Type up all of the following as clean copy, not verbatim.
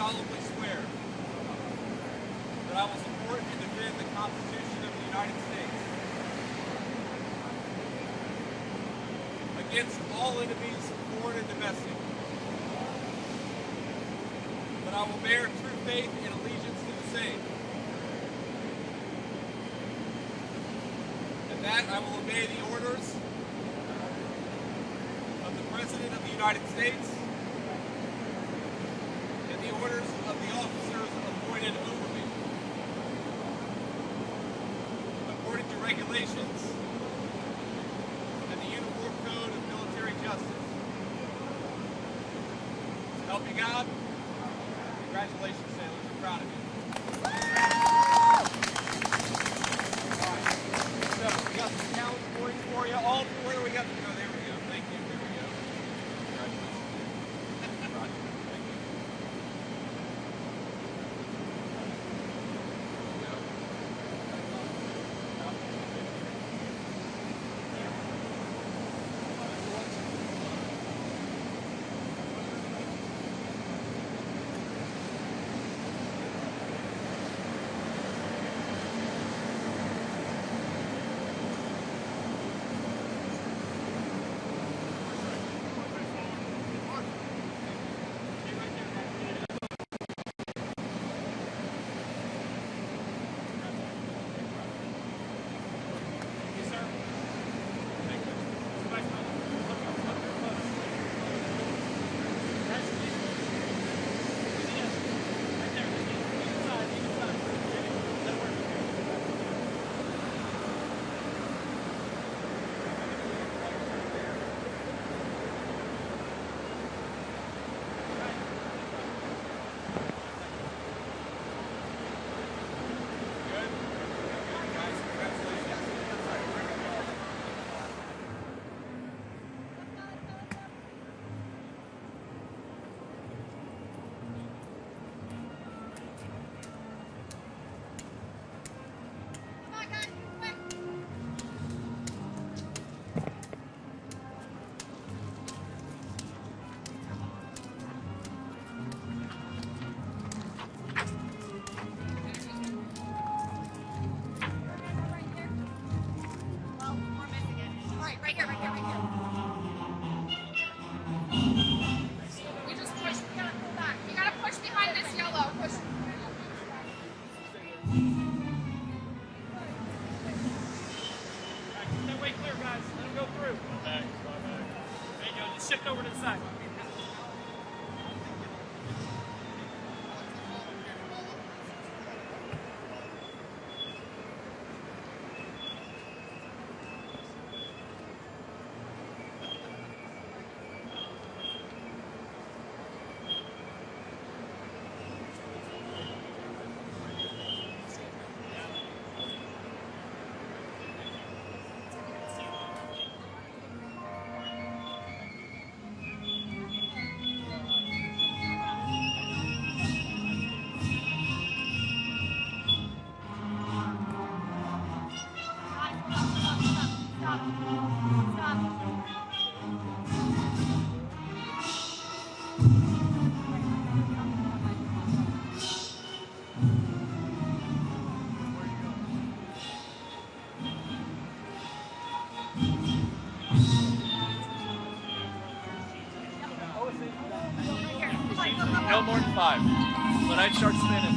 solemnly swear that I will support and defend the Constitution of the United States against all enemies, foreign and domestic. That I will bear true faith and allegiance to the same. And that I will obey the orders of the President of the United States and the orders of the officers appointed over me, according to regulations and the Uniform Code of Military Justice. So help you God. Congratulations, sailors. I'm proud of you. Alright, so we got some challenge points for you. All four we got to go. There we go. Thank you. There we go. Congratulations. Roger. Thank you. Shift over to the side. No more than 5. When I start spinning.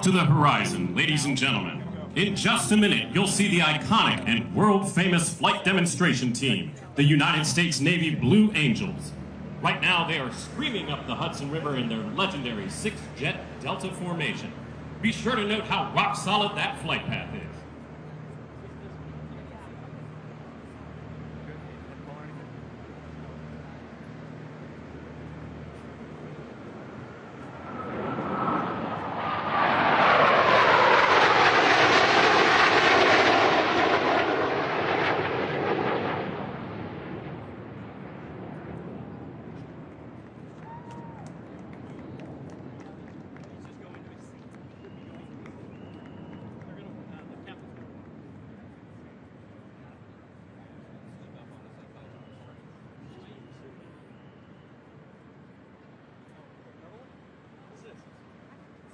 to the horizon, ladies and gentlemen. In just a minute, you'll see the iconic and world-famous flight demonstration team, the United States Navy Blue Angels. Right now, they are screaming up the Hudson River in their legendary 6-jet Delta formation. Be sure to note how rock-solid that flight path is.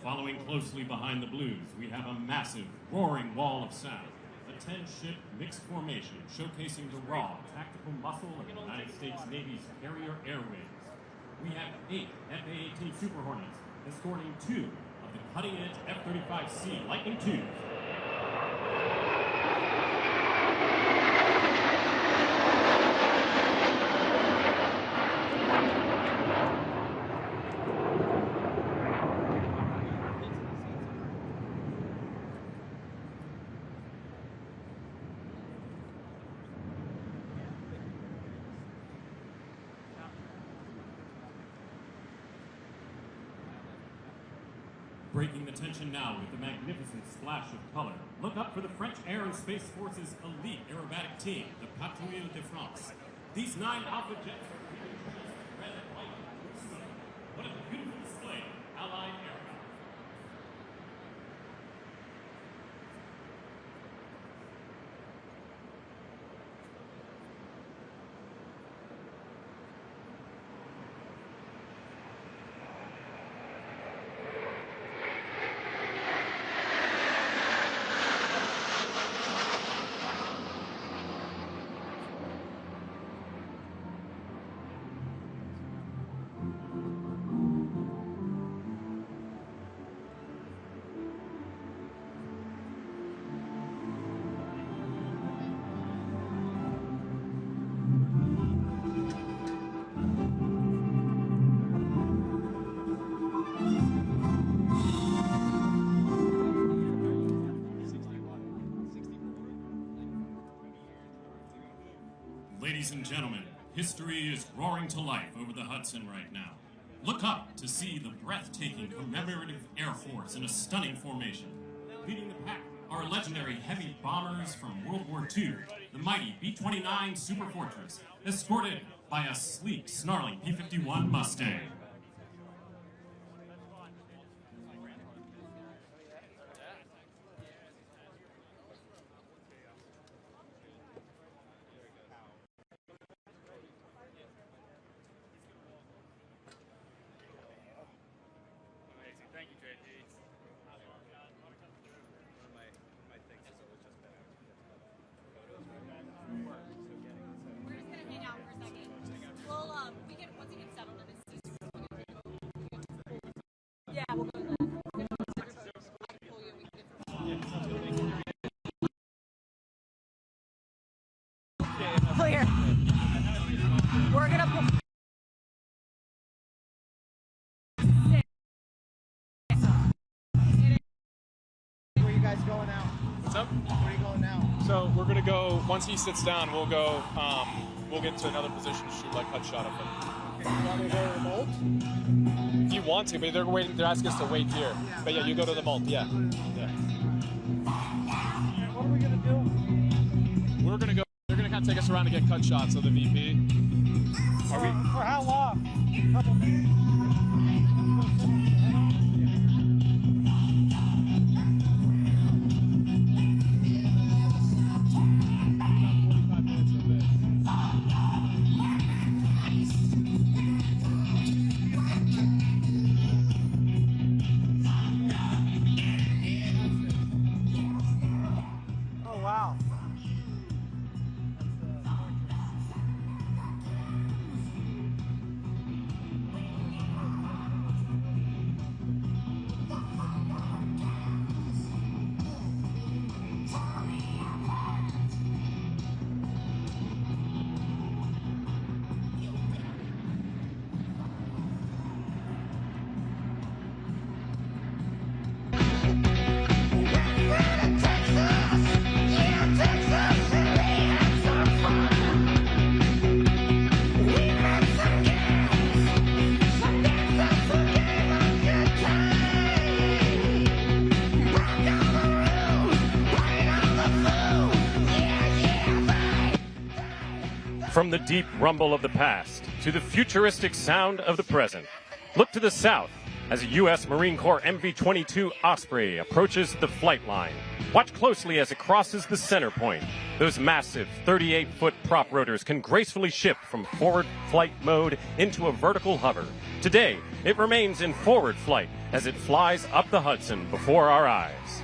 Following closely behind the Blues, we have a massive, roaring wall of sound. A 10-ship mixed formation showcasing the raw, tactical muscle of the United States Navy's carrier air wings. We have 8 F/A-18 Super Hornets escorting 2 of the cutting-edge F-35C Lightning IIs. Breaking the tension now with the magnificent splash of color. Look up for the French Air and Space Force's elite aerobatic team, the Patrouille de France. These 9 Alpha jets are red, white, and blue. What a beautiful display of Allied aircraft. Ladies and gentlemen, history is roaring to life over the Hudson right now. Look up to see the breathtaking commemorative Air Force in a stunning formation. Leading the pack are legendary heavy bombers from World War II, the mighty B-29 Super Fortress, escorted by a sleek, snarling P-51 Mustang. Clear. We're gonna put Where are you guys going now? What's up? Where are you going now? So we're gonna go, once he sits down, we'll go, we'll get to another position to shoot like cut shot of him. You want me to go to the Molt? If you want to, but they're asking us to wait here. Yeah. But yeah, you go to the Molt, yeah. What are we gonna do? We're gonna go, they're gonna kind of take us around to get cut shots of the VP. For how long? A couple minutes. From the deep rumble of the past to the futuristic sound of the present, look to the south as a U.S. Marine Corps MV-22 Osprey approaches the flight line. Watch closely as it crosses the center point. Those massive 38-foot prop rotors can gracefully shift from forward flight mode into a vertical hover. Today, it remains in forward flight as it flies up the Hudson before our eyes.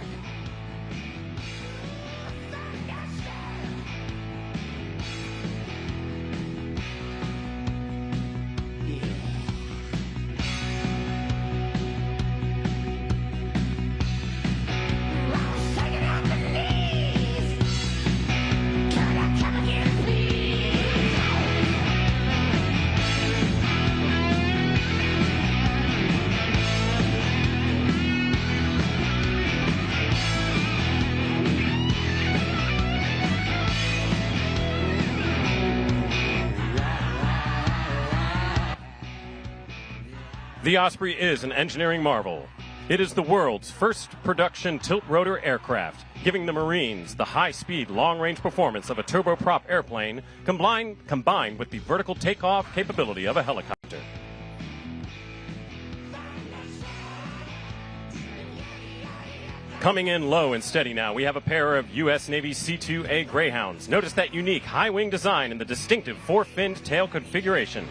The Osprey is an engineering marvel. It is the world's first production tilt-rotor aircraft, giving the Marines the high-speed, long-range performance of a turboprop airplane combined with the vertical takeoff capability of a helicopter. Coming in low and steady now, we have a pair of U.S. Navy C-2A Greyhounds. Notice that unique high-wing design and the distinctive four-finned tail configuration.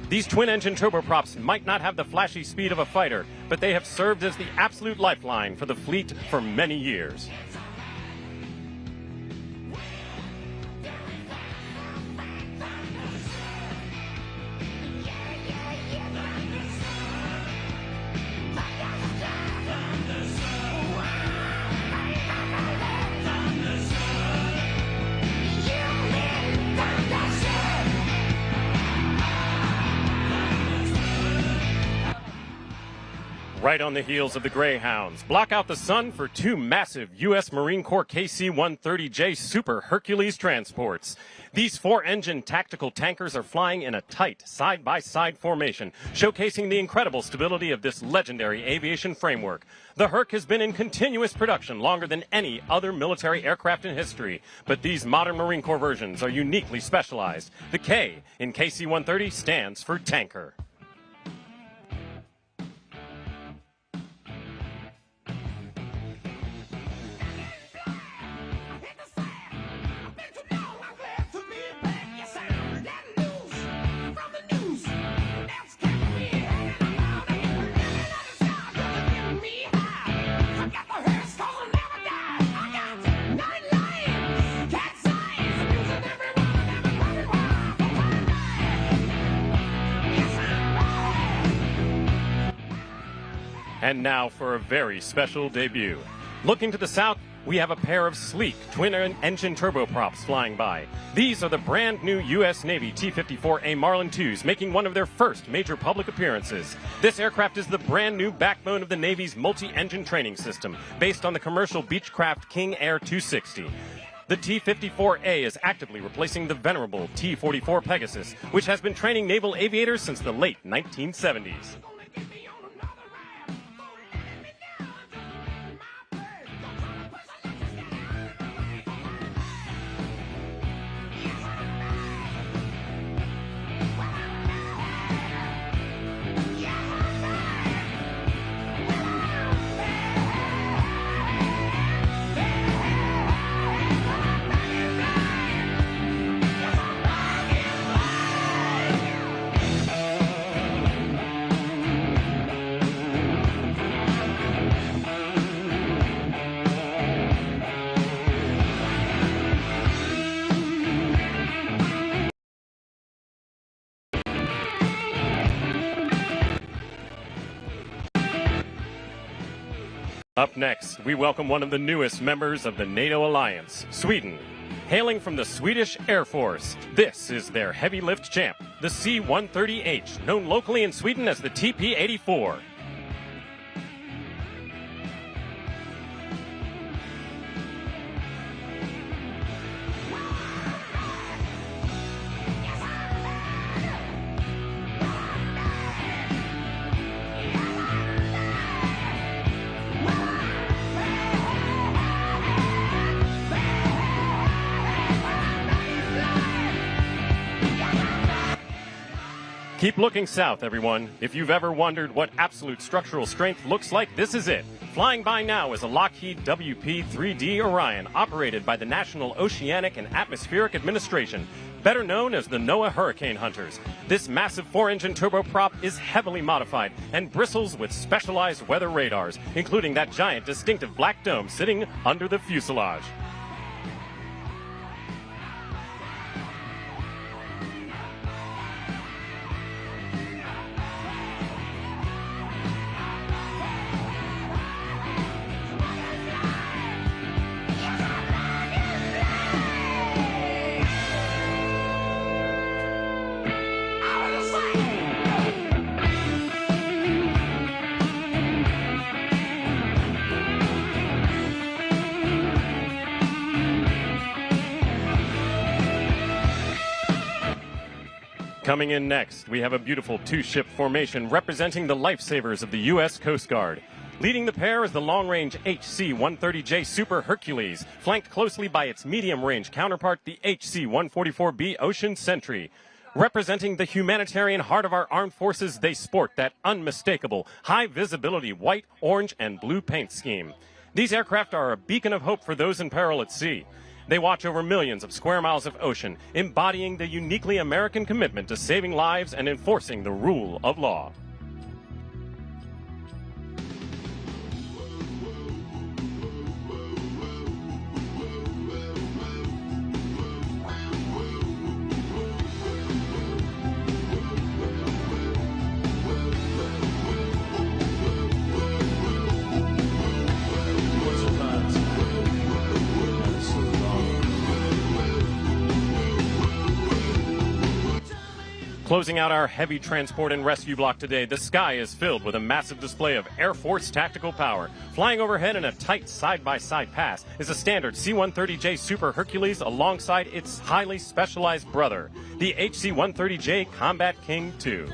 These twin-engine turboprops might not have the flashy speed of a fighter, but they have served as the absolute lifeline for the fleet for many years. Right on the heels of the Greyhounds, block out the sun for two massive U.S. Marine Corps KC-130J Super Hercules transports. These four-engine tactical tankers are flying in a tight side-by-side formation, showcasing the incredible stability of this legendary aviation framework. The Herc has been in continuous production longer than any other military aircraft in history, but these modern Marine Corps versions are uniquely specialized. The K in KC-130 stands for tanker. And now for a very special debut. Looking to the south, we have a pair of sleek twin-engine turboprops flying by. These are the brand new U.S. Navy T-54A Marlin IIs, making one of their first major public appearances. This aircraft is the brand new backbone of the Navy's multi-engine training system, based on the commercial Beechcraft King Air 260. The T-54A is actively replacing the venerable T-44 Pegasus, which has been training naval aviators since the late 1970s. Up next, we welcome one of the newest members of the NATO alliance, Sweden. Hailing from the Swedish Air Force, this is their heavy lift champ, the C-130H, known locally in Sweden as the TP-84. Keep looking south, everyone. If you've ever wondered what absolute structural strength looks like, this is it. Flying by now is a Lockheed WP-3D Orion, operated by the National Oceanic and Atmospheric Administration, better known as the NOAA Hurricane Hunters. This massive 4-engine turboprop is heavily modified and bristles with specialized weather radars, including that giant distinctive black dome sitting under the fuselage. Coming in next, we have a beautiful two-ship formation representing the lifesavers of the U.S. Coast Guard. Leading the pair is the long-range HC-130J Super Hercules, flanked closely by its medium-range counterpart, the HC-144B Ocean Sentry. Representing the humanitarian heart of our armed forces, they sport that unmistakable, high-visibility white, orange, and blue paint scheme. These aircraft are a beacon of hope for those in peril at sea. They watch over millions of square miles of ocean, embodying the uniquely American commitment to saving lives and enforcing the rule of law. Closing out our heavy transport and rescue block today, the sky is filled with a massive display of Air Force tactical power. Flying overhead in a tight side-by-side pass is a standard C-130J Super Hercules alongside its highly specialized brother, the HC-130J Combat King II.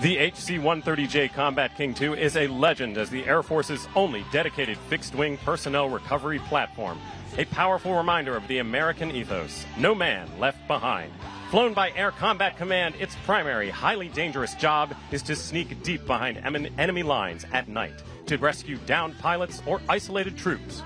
The HC-130J Combat King II is a legend as the Air Force's only dedicated fixed-wing personnel recovery platform. A powerful reminder of the American ethos, no man left behind. Flown by Air Combat Command, its primary, highly dangerous job is to sneak deep behind enemy lines at night to rescue downed pilots or isolated troops.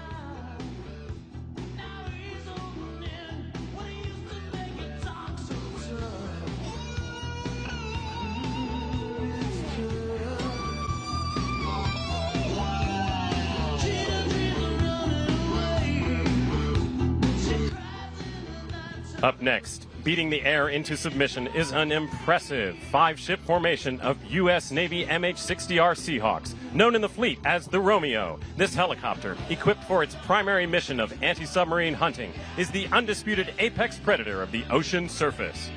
Up next, beating the air into submission is an impressive 5-ship formation of U.S. Navy MH-60R Seahawks, known in the fleet as the Romeo. This helicopter, equipped for its primary mission of anti-submarine hunting, is the undisputed apex predator of the ocean surface.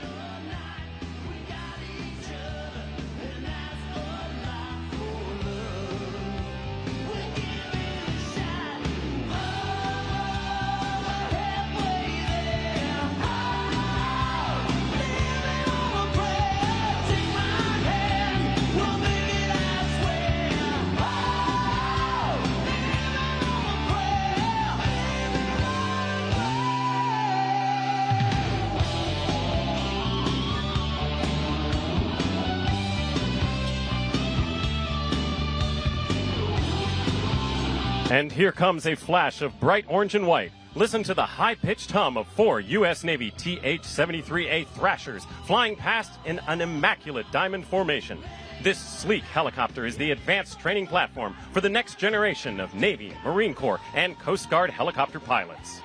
And here comes a flash of bright orange and white. Listen to the high-pitched hum of 4 U.S. Navy TH-73A Thrashers flying past in an immaculate diamond formation. This sleek helicopter is the advanced training platform for the next generation of Navy, Marine Corps, and Coast Guard helicopter pilots.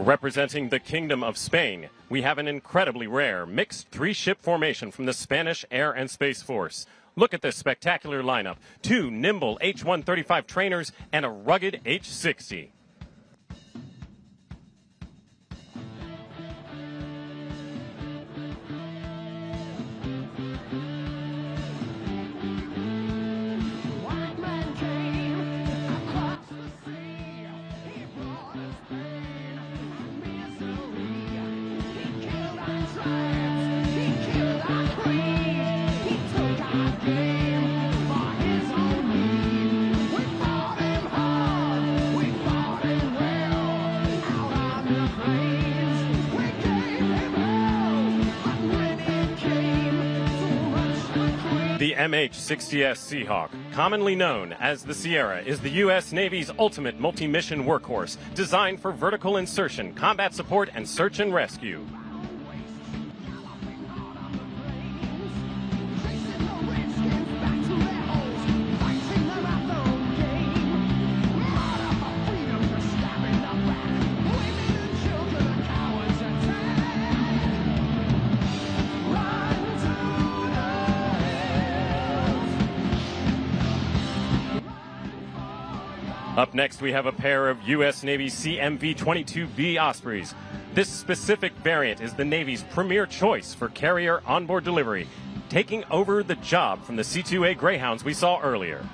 Representing the Kingdom of Spain, we have an incredibly rare mixed three-ship formation from the Spanish Air and Space Force. Look at this spectacular lineup: 2 nimble H-135 trainers and a rugged H-60. The MH-60S Seahawk, commonly known as the Sierra, is the U.S. Navy's ultimate multi-mission workhorse, designed for vertical insertion, combat support, and search and rescue. Up next, we have a pair of U.S. Navy CMV-22B Ospreys. This specific variant is the Navy's premier choice for carrier onboard delivery, taking over the job from the C-2A Greyhounds we saw earlier.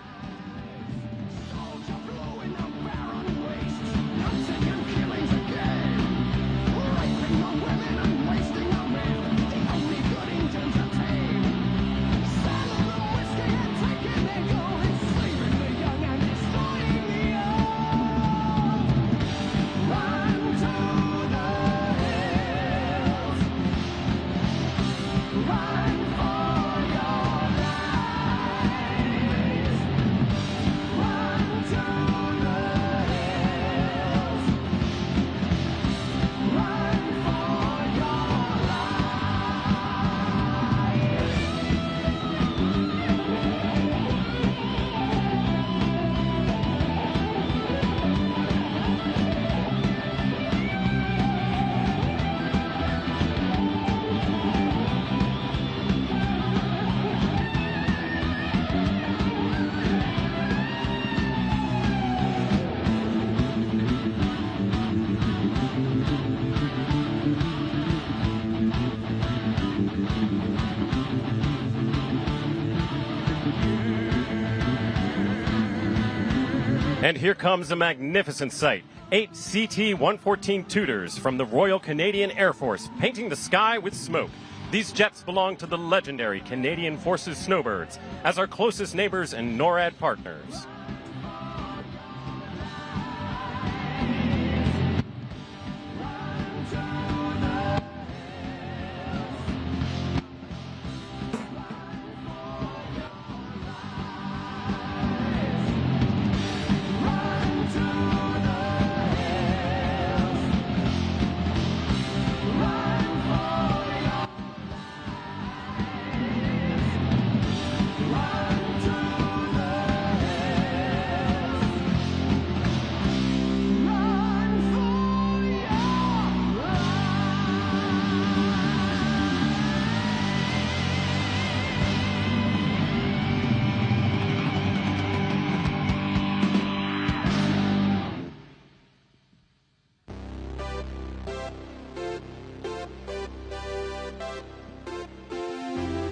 And here comes a magnificent sight. 8 CT-114 Tudors from the Royal Canadian Air Force painting the sky with smoke. These jets belong to the legendary Canadian Forces Snowbirds as our closest neighbors and NORAD partners.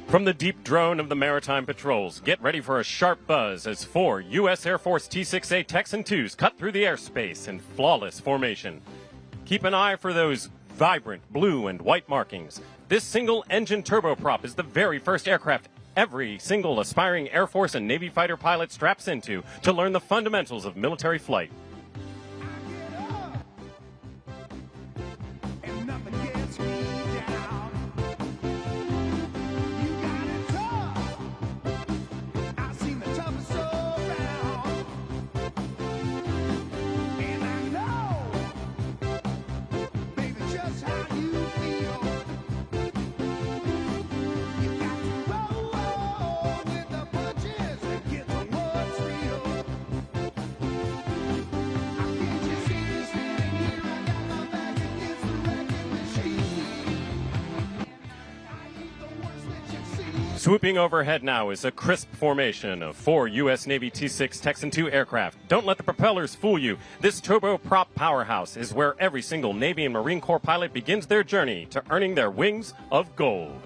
From the deep drone of the Maritime patrols, get ready for a sharp buzz as 4 U.S. Air Force T-6A Texan IIs cut through the airspace in flawless formation. Keep an eye for those vibrant blue and white markings. This single-engine turboprop is the very first aircraft every single aspiring Air Force and Navy fighter pilot straps into to learn the fundamentals of military flight. Swooping overhead now is a crisp formation of 4 U.S. Navy T-6 Texan II aircraft. Don't let the propellers fool you. This turboprop powerhouse is where every single Navy and Marine Corps pilot begins their journey to earning their wings of gold.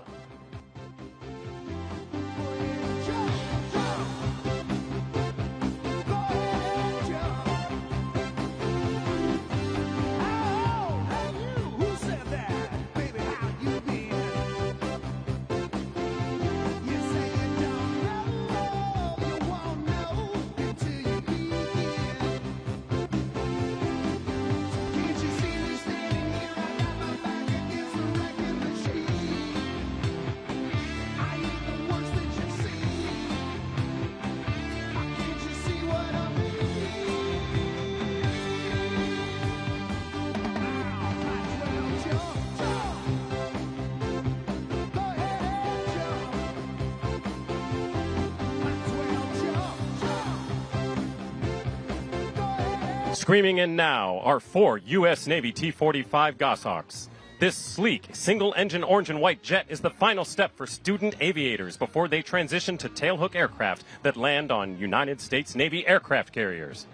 Screaming in now are 4 U.S. Navy T-45 Goshawks. This sleek, single-engine orange and white jet is the final step for student aviators before they transition to tailhook aircraft that land on United States Navy aircraft carriers.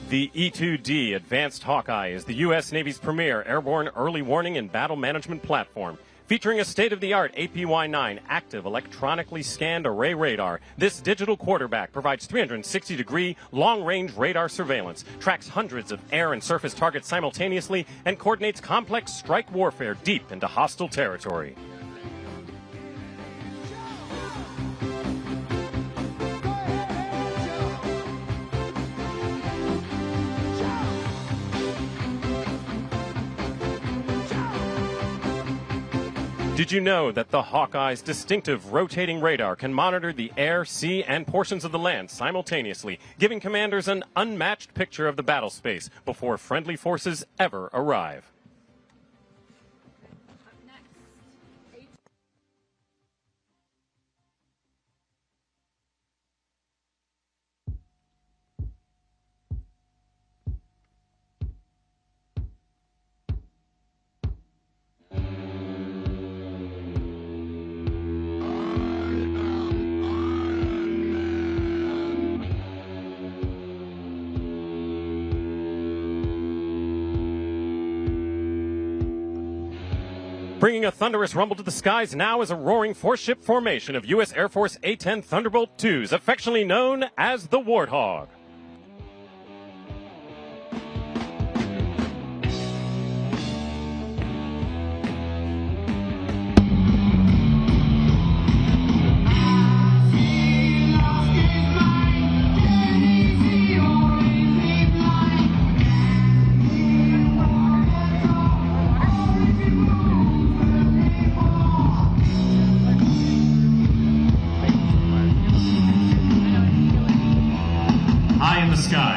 The E-2D Advanced Hawkeye is the U.S. Navy's premier airborne early warning and battle management platform. Featuring a state-of-the-art AQ1N active electronically scanned array radar, this digital quarterback provides 360-degree long-range radar surveillance, tracks hundreds of air and surface targets simultaneously, and coordinates complex strike warfare deep into hostile territory. Did you know that the Hawkeye's distinctive rotating radar can monitor the air, sea, and portions of the land simultaneously, giving commanders an unmatched picture of the battle space before friendly forces ever arrive? Bringing a thunderous rumble to the skies now is a roaring four-ship formation of U.S. Air Force A-10 Thunderbolt IIs, affectionately known as the Warthog.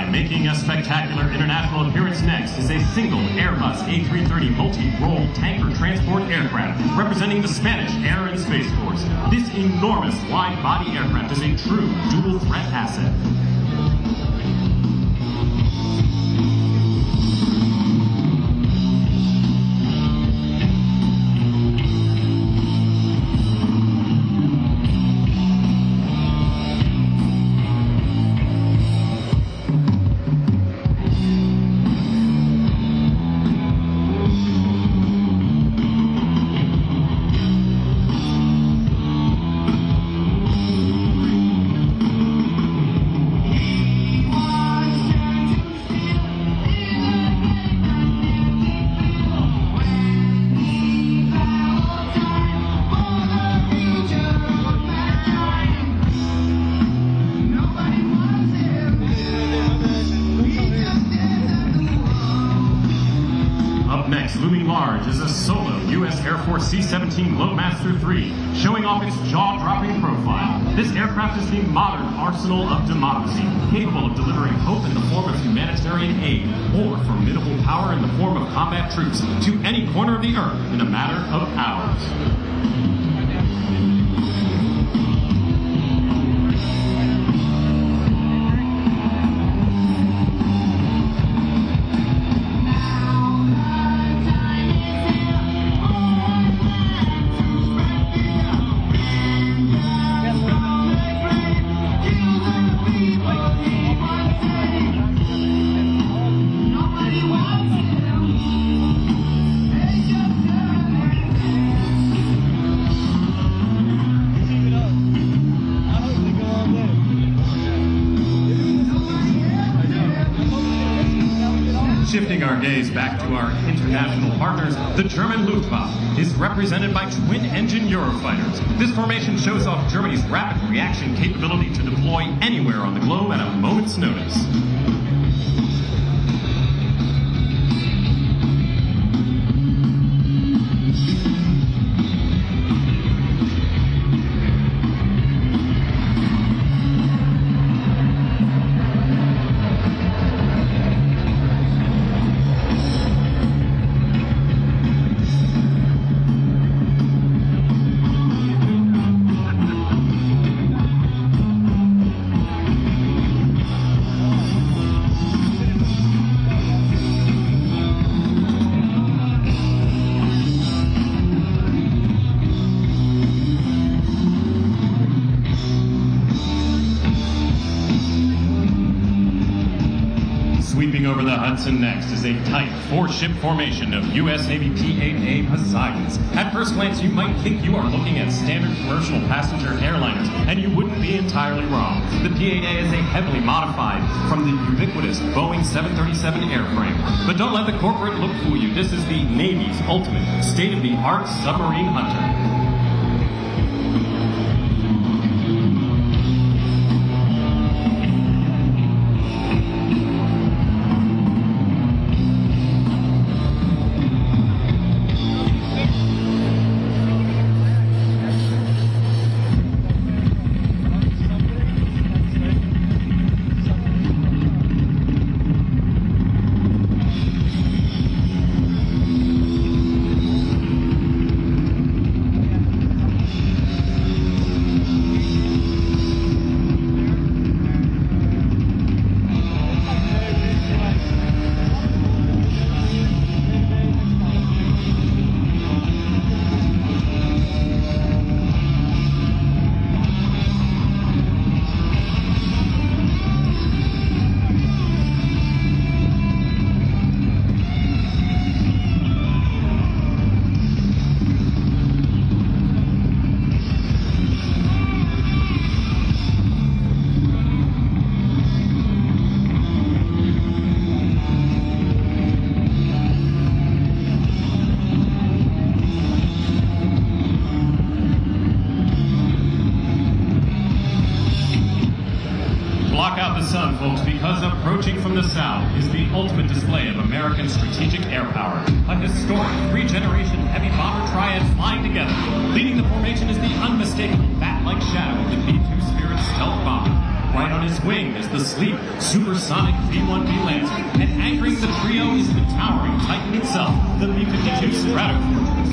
Making a spectacular international appearance next is a single Airbus A330 multi-role tanker transport aircraft representing the Spanish Air and Space Force. This enormous wide-body aircraft is a true dual-threat asset. Next, looming large, is a solo U.S. Air Force C-17 Globemaster III, showing off its jaw-dropping profile. This aircraft is the modern arsenal of democracy, capable of delivering hope in the form of humanitarian aid, or formidable power in the form of combat troops to any corner of the earth in a matter of hours. Shifting our gaze back to our international partners, the German Luftwaffe is represented by twin-engine Eurofighters. This formation shows off Germany's rapid reaction capability to deploy anywhere on the globe at a moment's notice. Sweeping over the Hudson next is a tight four-ship formation of U.S. Navy P-8A Poseidons. At first glance, you might think you are looking at standard commercial passenger airliners, and you wouldn't be entirely wrong. The P-8A is a heavily modified from the ubiquitous Boeing 737 airframe. But don't let the corporate look fool you. This is the Navy's ultimate state-of-the-art submarine hunter. Block out the sun, folks, because approaching from the south is the ultimate display of American strategic air power. A historic three-generation heavy bomber triad flying together. Leading the formation is the unmistakable bat-like shadow of the B-2 Spirit stealth bomber. Right on his wing is the sleek, supersonic B-1B Lancer, and anchoring the trio is the towering Titan itself, the B-52 Stratofortress.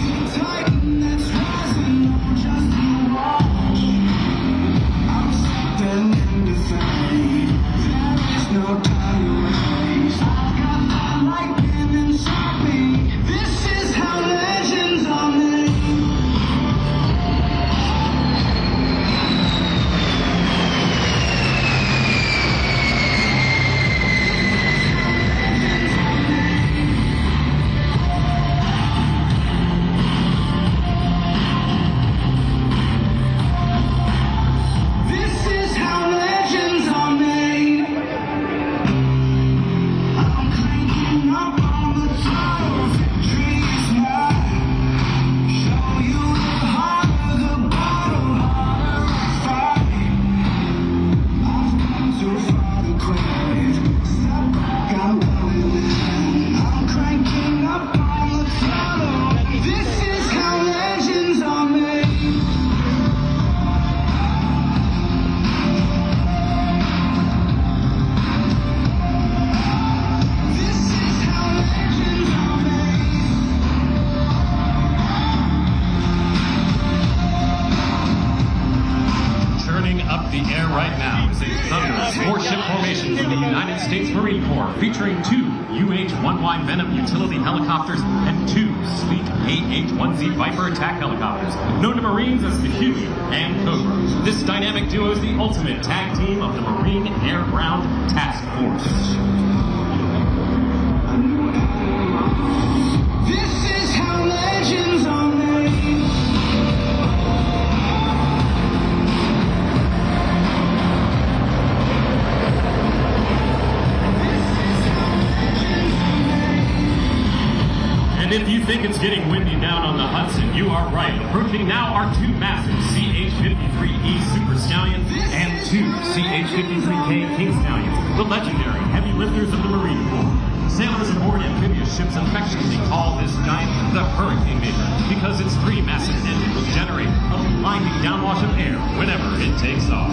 demonstrations of the United States Marine Corps, featuring 2 UH-1Y Venom utility helicopters and 2 sleek AH-1Z Viper attack helicopters, known to Marines as the Huey and Cobra. This dynamic duo is the ultimate tag team of the Marine Air Ground Task Force. This is how legends are made. And if you think it's getting windy down on the Hudson, you are right. Approaching now are 2 massive CH-53E Super Stallions and 2 CH-53K King Stallions, the legendary heavy lifters of the Marine Corps. Sailors aboard amphibious ships affectionately call this giant the Hurricane Maker because its 3 massive engines generate a blinding downwash of air whenever it takes off.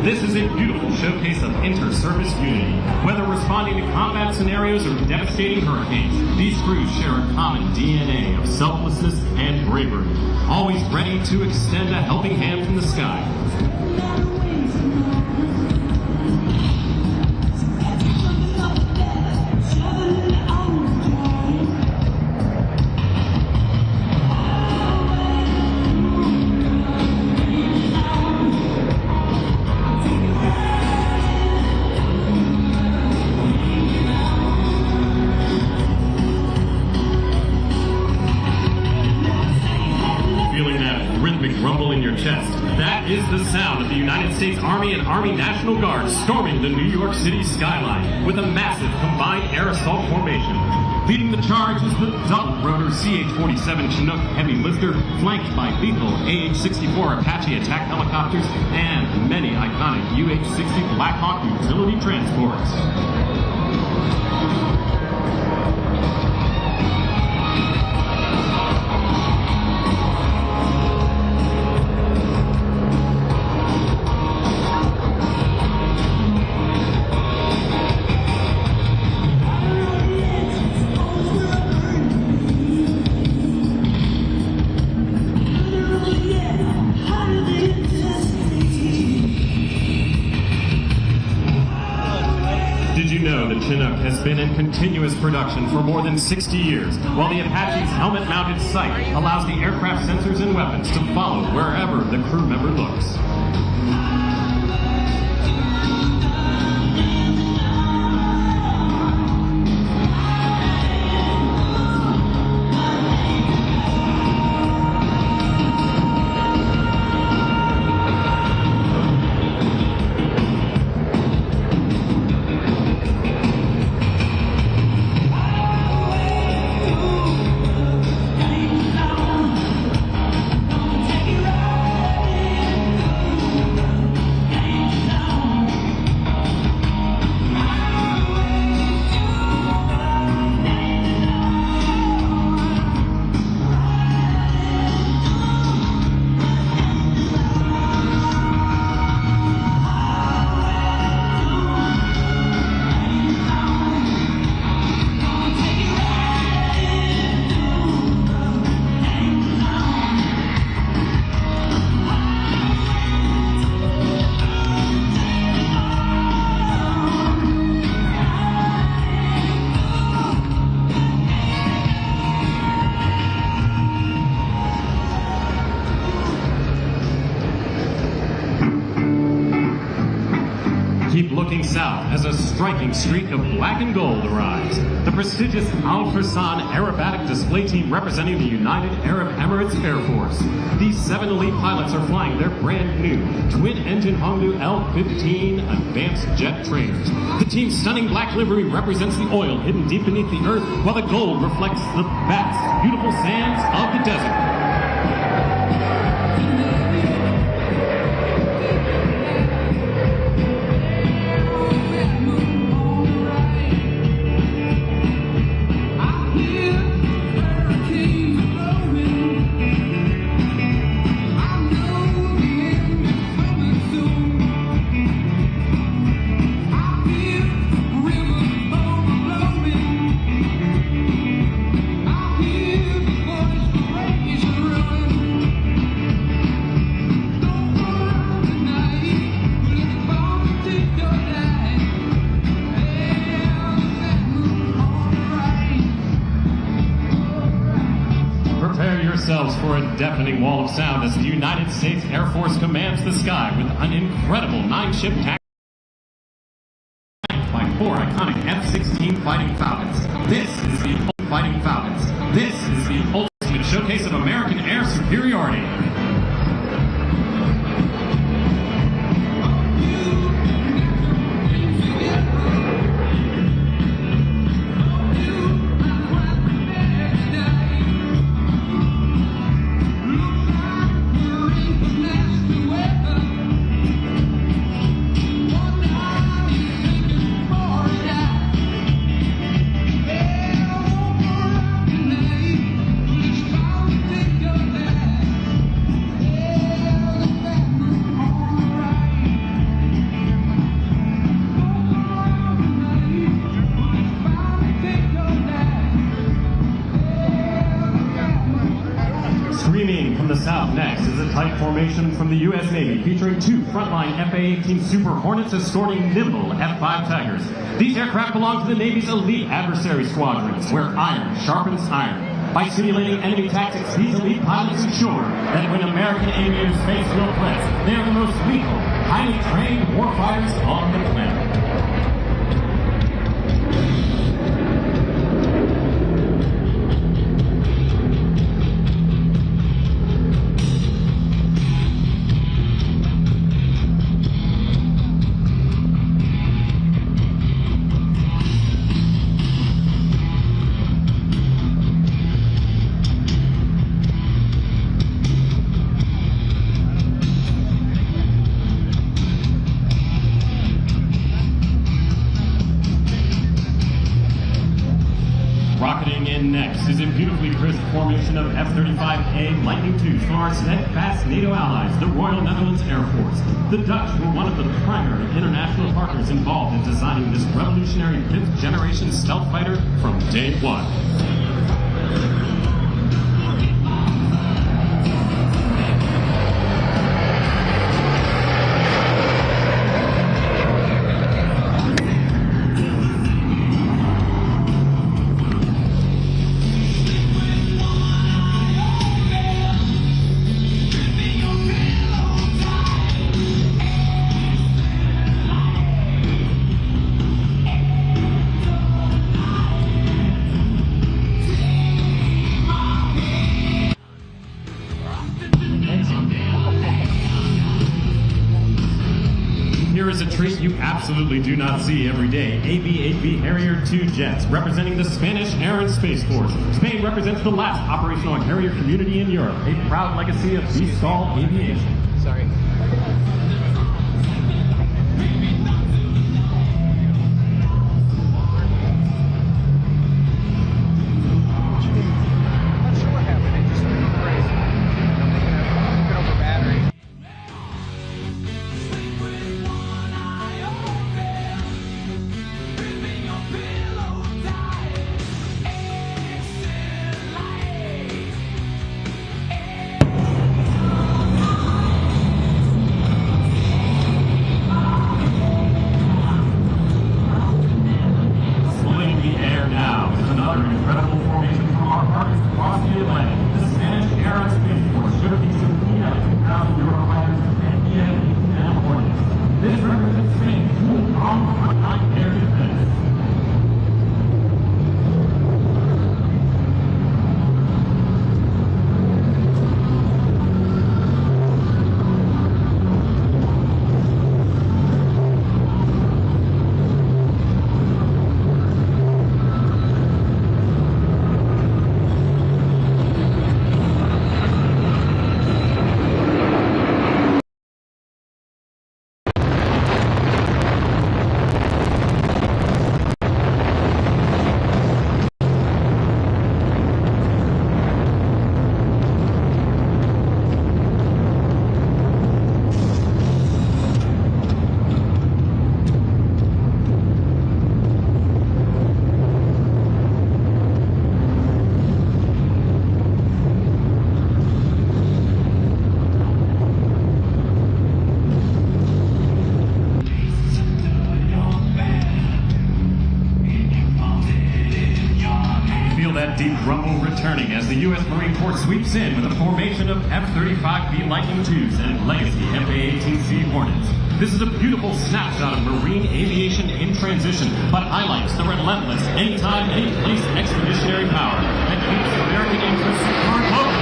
This is a beautiful showcase of inter-service unity. Whether responding to combat scenarios or devastating hurricanes, these crews share a common DNA of selflessness and bravery, always ready to extend a helping hand from the sky. Rumble in your chest. That is the sound of the United States Army and Army National Guard storming the New York City skyline with a massive combined air assault formation. Leading the charge is the double-rotor CH-47 Chinook heavy lifter, flanked by lethal AH-64 Apache attack helicopters and many iconic UH-60 Black Hawk utility transports. Chinook has been in continuous production for more than 60 years, while the Apache's helmet-mounted sight allows the aircraft sensors and weapons to follow wherever the crew member looks. Keep looking south as a striking streak of black and gold arrives. The prestigious Al Fursan aerobatic display team representing the United Arab Emirates Air Force. These 7 elite pilots are flying their brand new twin-engine Hongdu L-15 advanced jet trainers. The team's stunning black livery represents the oil hidden deep beneath the earth, while the gold reflects the vast, beautiful sands of the desert. deafening wall of sound as the United States Air Force commands the sky with an incredible 9-ship attack by 4 iconic F-16 Fighting Falcons. This is the Fighting Falcons. This is the ultimate showcase of American air superiority. Screaming from the south next is a type formation from the U.S. Navy featuring 2 frontline FA-18 Super Hornets escorting nimble F-5 Tigers. These aircraft belong to the Navy's elite adversary squadrons, where iron sharpens iron. By simulating enemy tactics, these elite pilots ensure that when American aviators face real threats, they are the most lethal, highly trained warfighters on the planet. Rocketing in next is a beautifully crisp formation of F-35A Lightning IIs from our steadfast NATO allies, the Royal Netherlands Air Force. The Dutch were one of the primary international partners involved in designing this revolutionary 5th-generation stealth fighter from day one. Here is a treat you absolutely do not see every day. AB-8B Harrier II jets, representing the Spanish Air and Space Force. Spain represents the last operational Harrier community in Europe, a proud legacy of Vistol aviation. Sorry. rumble returning as the U.S. Marine Corps sweeps in with a formation of F-35B Lightning IIs and legacy F/A-18C Hornets. This is a beautiful snapshot of marine aviation in transition, but highlights the relentless, anytime, anyplace expeditionary power that keeps American interests hard local.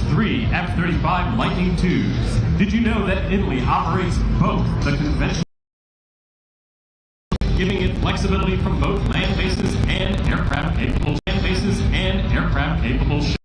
Three F-35 Lightning IIs. Did you know that Italy operates both the conventional, giving it flexibility from both land bases and aircraft capable ships?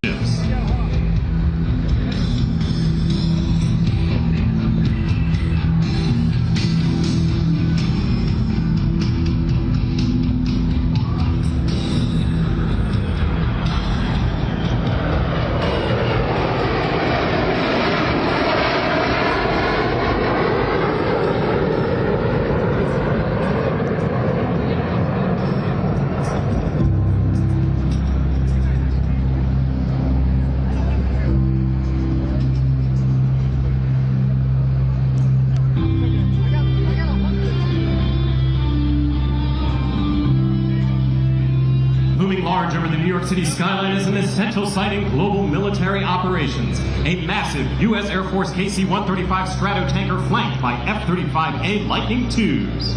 Over the New York City skyline is an essential site in global military operations. A massive U.S. Air Force KC-135 Stratotanker flanked by F-35A Lightning IIs.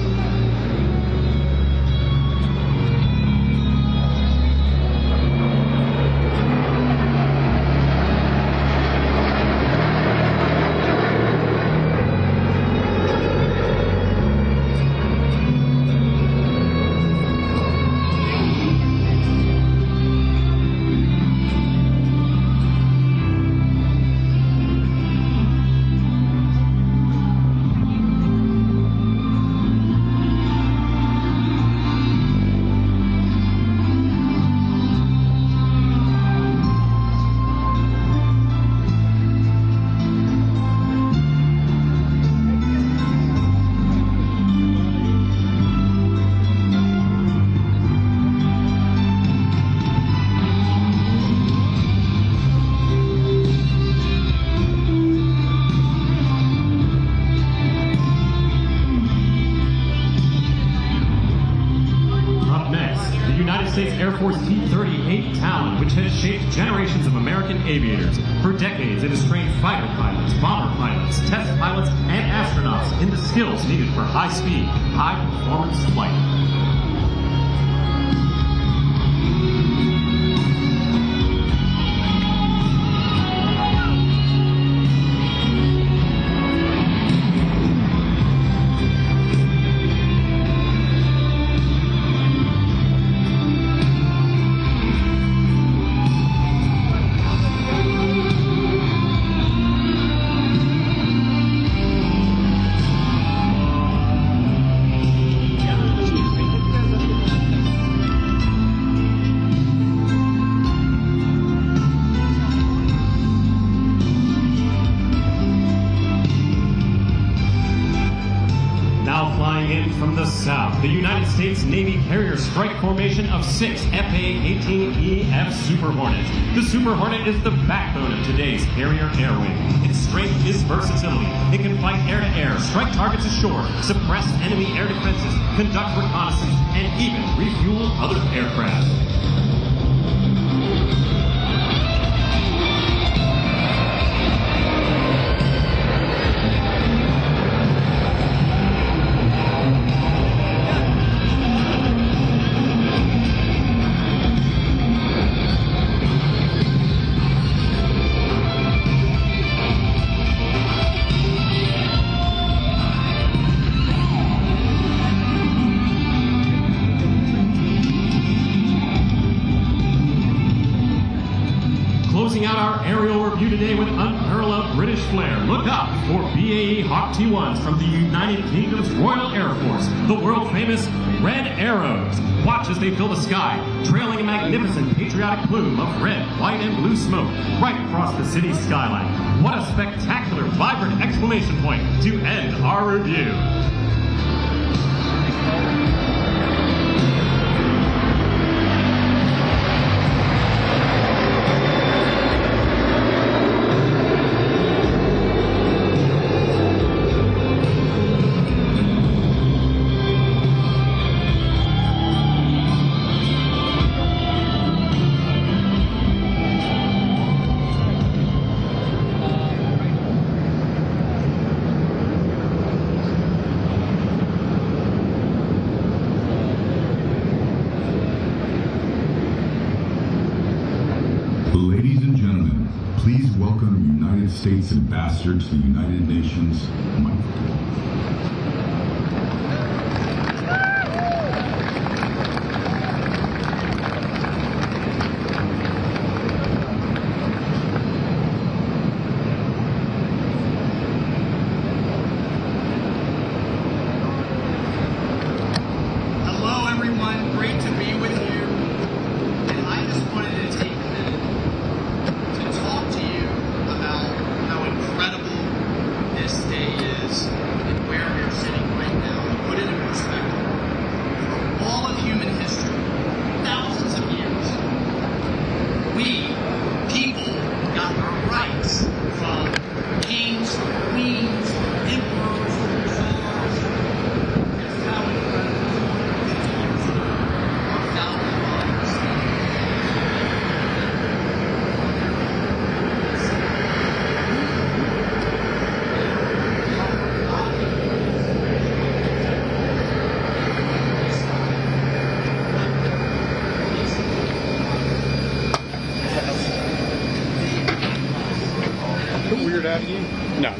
Air Force T-38 Talon, which has shaped generations of American aviators. For decades, it has trained fighter pilots, bomber pilots, test pilots, and astronauts in the skills needed for high-speed, high-performance flight. From the south, the United States Navy carrier strike formation of 6 FA-18EF Super Hornets. The Super Hornet is the backbone of today's carrier air wing. Its strength is versatility. It can fight air-to-air, strike targets ashore, suppress enemy air defenses, conduct reconnaissance, and even refuel other aircraft. Closing out our aerial review today with unparalleled British flair, look up for BAE Hawk T1s from the United Kingdom's Royal Air Force, the world-famous red arrows. Watch as they fill the sky, trailing a magnificent patriotic plume of red, white, and blue smoke right across the city's skyline. What a spectacular, vibrant exclamation point to end our review. Ladies and gentlemen, please welcome United States Ambassador to the United Nations, Michael. Hello, everyone. Great to be with you. And I just wanted to take a minute to talk to you about how incredible this day is and where we're sitting right now. To put it in perspective, for all of human history, thousands of years, we, people, got our rights from kings, queens, emperors, czars. That's how incredible 50 years ago our founding fathers Weird Avenue? No.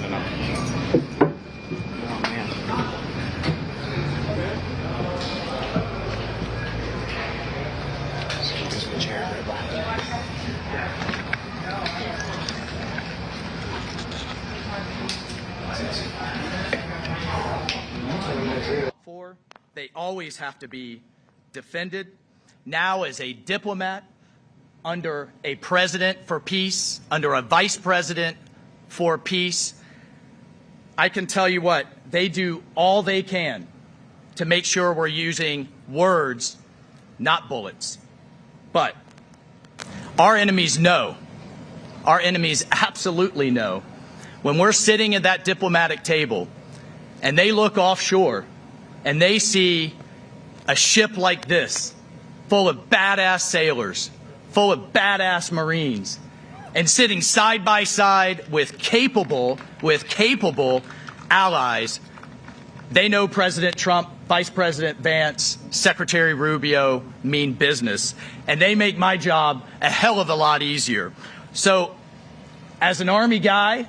They always have to be defended. Now, as a diplomat, under a president for peace, under a vice president for peace, I can tell you what, they do all they can to make sure we're using words, not bullets. But our enemies know, our enemies absolutely know, when we're sitting at that diplomatic table and they look offshore and they see a ship like this, full of badass sailors, full of badass Marines, and sitting side by side with capable allies, they know President Trump, Vice President Vance, Secretary Rubio mean business, and they make my job a hell of a lot easier. So, as an Army guy,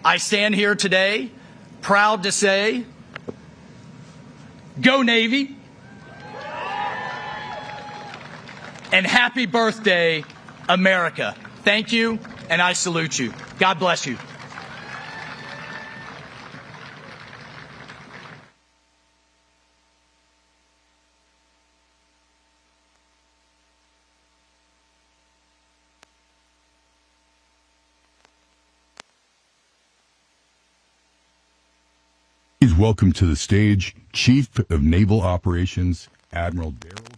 I stand here today proud to say, go Navy, and happy birthday, America. Thank you, and I salute you. God bless you. Please welcome to the stage Chief of Naval Operations, Admiral Daryl.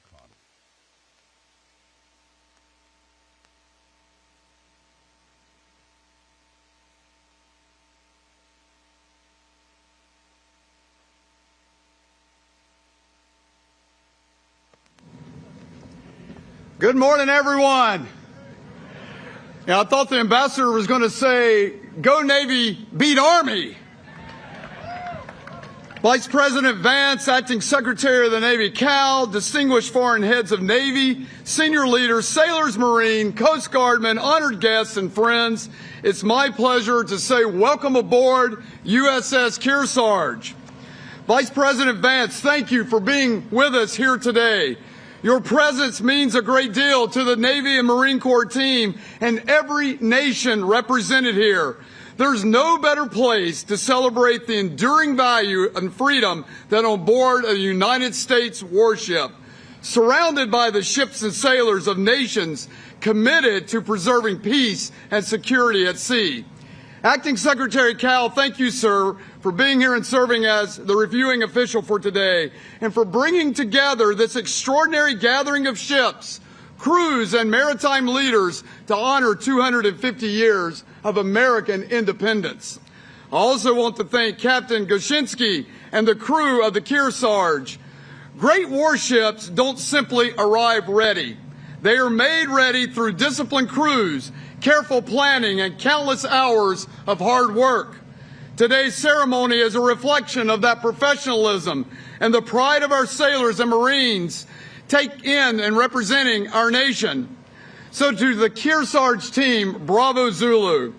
Good morning, everyone. Now, I thought the ambassador was going to say, go Navy, beat Army. Vice President Vance, Acting Secretary of the Navy, Cal, distinguished foreign heads of Navy, senior leaders, sailors, Marine, Coast Guardmen, honored guests, and friends, it's my pleasure to say welcome aboard USS Kearsarge. Vice President Vance, thank you for being with us here today. Your presence means a great deal to the Navy and Marine Corps team and every nation represented here. There's no better place to celebrate the enduring value and freedom than on board a United States warship, surrounded by the ships and sailors of nations committed to preserving peace and security at sea. Acting Secretary Cal, thank you, sir, for being here and serving as the reviewing official for today, and for bringing together this extraordinary gathering of ships, crews, and maritime leaders to honor 250 years of American independence. I also want to thank Captain Goshinsky and the crew of the Kearsarge. Great warships don't simply arrive ready. They are made ready through disciplined crews, careful planning, and countless hours of hard work. Today's ceremony is a reflection of that professionalism and the pride of our sailors and Marines take in and representing our nation. So to the Kearsarge team, bravo Zulu.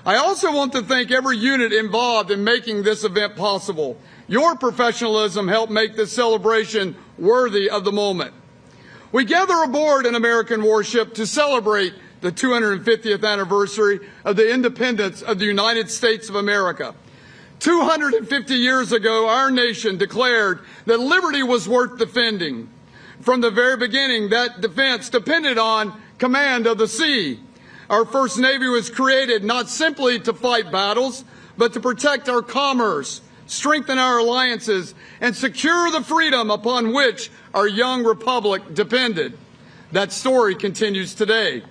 I also want to thank every unit involved in making this event possible. Your professionalism helped make this celebration worthy of the moment. We gather aboard an American warship to celebrate the 250th anniversary of the independence of the United States of America. 250 years ago, our nation declared that liberty was worth defending. From the very beginning, that defense depended on command of the sea. Our first Navy was created not simply to fight battles, but to protect our commerce, strengthen our alliances, and secure the freedom upon which our young republic depended. That story continues today.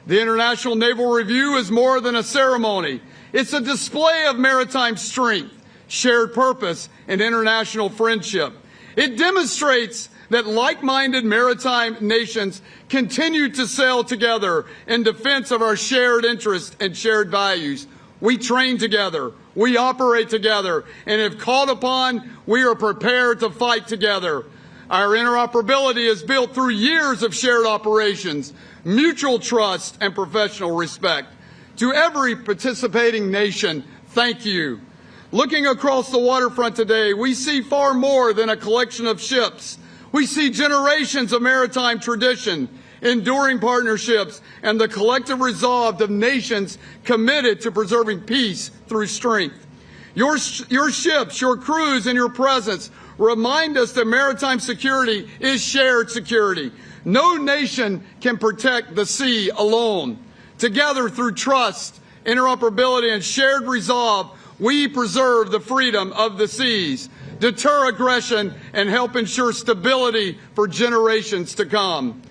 The International Naval Review is more than a ceremony. It's a display of maritime strength, shared purpose, and international friendship. It demonstrates that like-minded maritime nations continue to sail together in defense of our shared interests and shared values. We train together, we operate together, and if called upon, we are prepared to fight together. Our interoperability is built through years of shared operations, mutual trust, and professional respect. To every participating nation, thank you. Looking across the waterfront today, we see far more than a collection of ships. We see generations of maritime tradition, enduring partnerships, and the collective resolve of nations committed to preserving peace through strength. Your ships, your crews, and your presence remind us that maritime security is shared security. No nation can protect the sea alone. Together, through trust, interoperability, and shared resolve, we preserve the freedom of the seas, deter aggression, and help ensure stability for generations to come.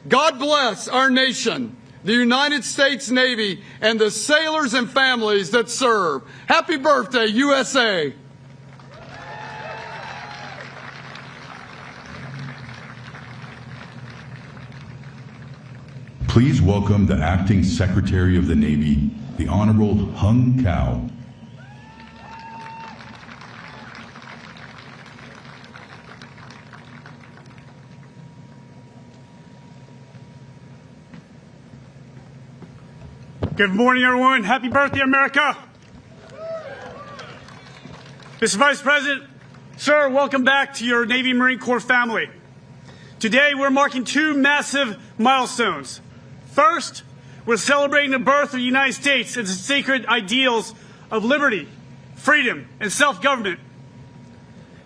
God bless our nation, the United States Navy, and the sailors and families that serve. Happy birthday, USA! Please welcome the Acting Secretary of the Navy, the Honorable Hung Cao. Good morning, everyone. Happy birthday, America. Mr. Vice President, sir, welcome back to your Navy Marine Corps family. Today, we're marking two massive milestones. First, we're celebrating the birth of the United States and its sacred ideals of liberty, freedom, and self-government.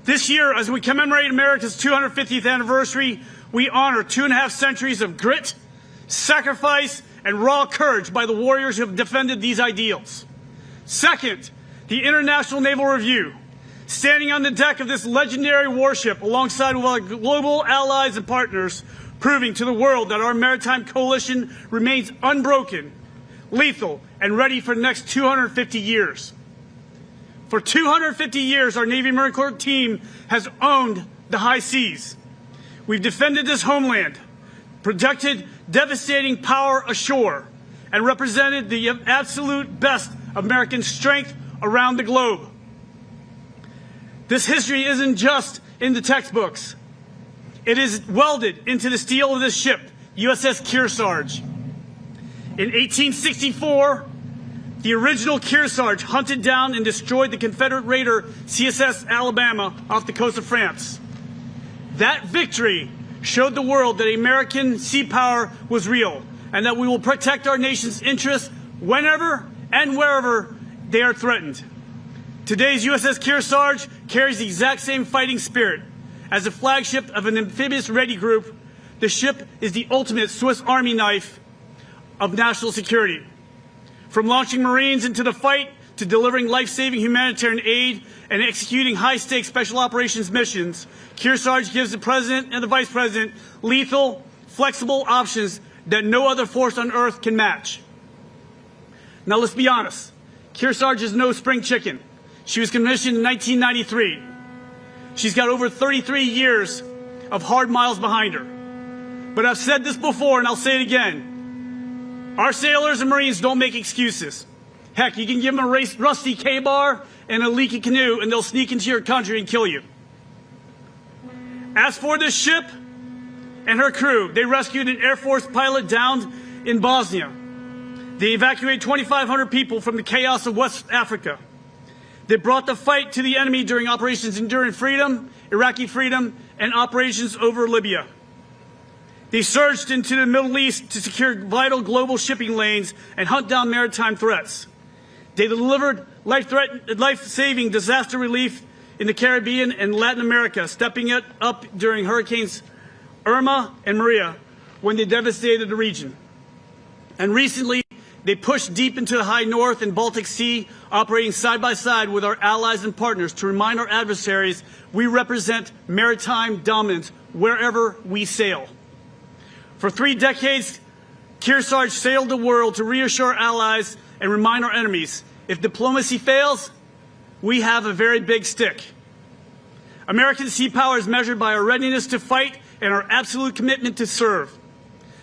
This year, as we commemorate America's 250th anniversary, we honor 2.5 centuries of grit, sacrifice, and raw courage by the warriors who have defended these ideals. Second, the International Naval Review, standing on the deck of this legendary warship alongside our global allies and partners, proving to the world that our maritime coalition remains unbroken, lethal, and ready for the next 250 years. For 250 years, our Navy Marine Corps team has owned the high seas. We've defended this homeland, protected devastating power ashore, and represented the absolute best American strength around the globe. This history isn't just in the textbooks. It is welded into the steel of this ship, USS Kearsarge. In 1864, the original Kearsarge hunted down and destroyed the Confederate raider CSS Alabama off the coast of France. That victory showed the world that American sea power was real and that we will protect our nation's interests whenever and wherever they are threatened. Today's USS Kearsarge carries the exact same fighting spirit. As the flagship of an amphibious ready group, the ship is the ultimate Swiss Army knife of national security. From launching Marines into the fight to delivering life-saving humanitarian aid and executing high-stakes special operations missions, Kearsarge gives the President and the Vice President lethal, flexible options that no other force on Earth can match. Now let's be honest, Kearsarge is no spring chicken. She was commissioned in 1993. She's got over 33 years of hard miles behind her. But I've said this before and I'll say it again. Our sailors and Marines don't make excuses. Heck, you can give them a rusty K-bar and a leaky canoe and they'll sneak into your country and kill you. As for this ship and her crew, they rescued an Air Force pilot downed in Bosnia. They evacuated 2,500 people from the chaos of West Africa. They brought the fight to the enemy during Operations Enduring Freedom, Iraqi Freedom, and Operations over Libya. They surged into the Middle East to secure vital global shipping lanes and hunt down maritime threats. They delivered life-saving disaster relief in the Caribbean and Latin America, stepping it up during Hurricanes Irma and Maria when they devastated the region. And recently, they pushed deep into the high north and Baltic Sea, operating side by side with our allies and partners to remind our adversaries we represent maritime dominance wherever we sail. For 3 decades, Kearsarge sailed the world to reassure allies and remind our enemies, if diplomacy fails, we have a very big stick. American sea power is measured by our readiness to fight and our absolute commitment to serve.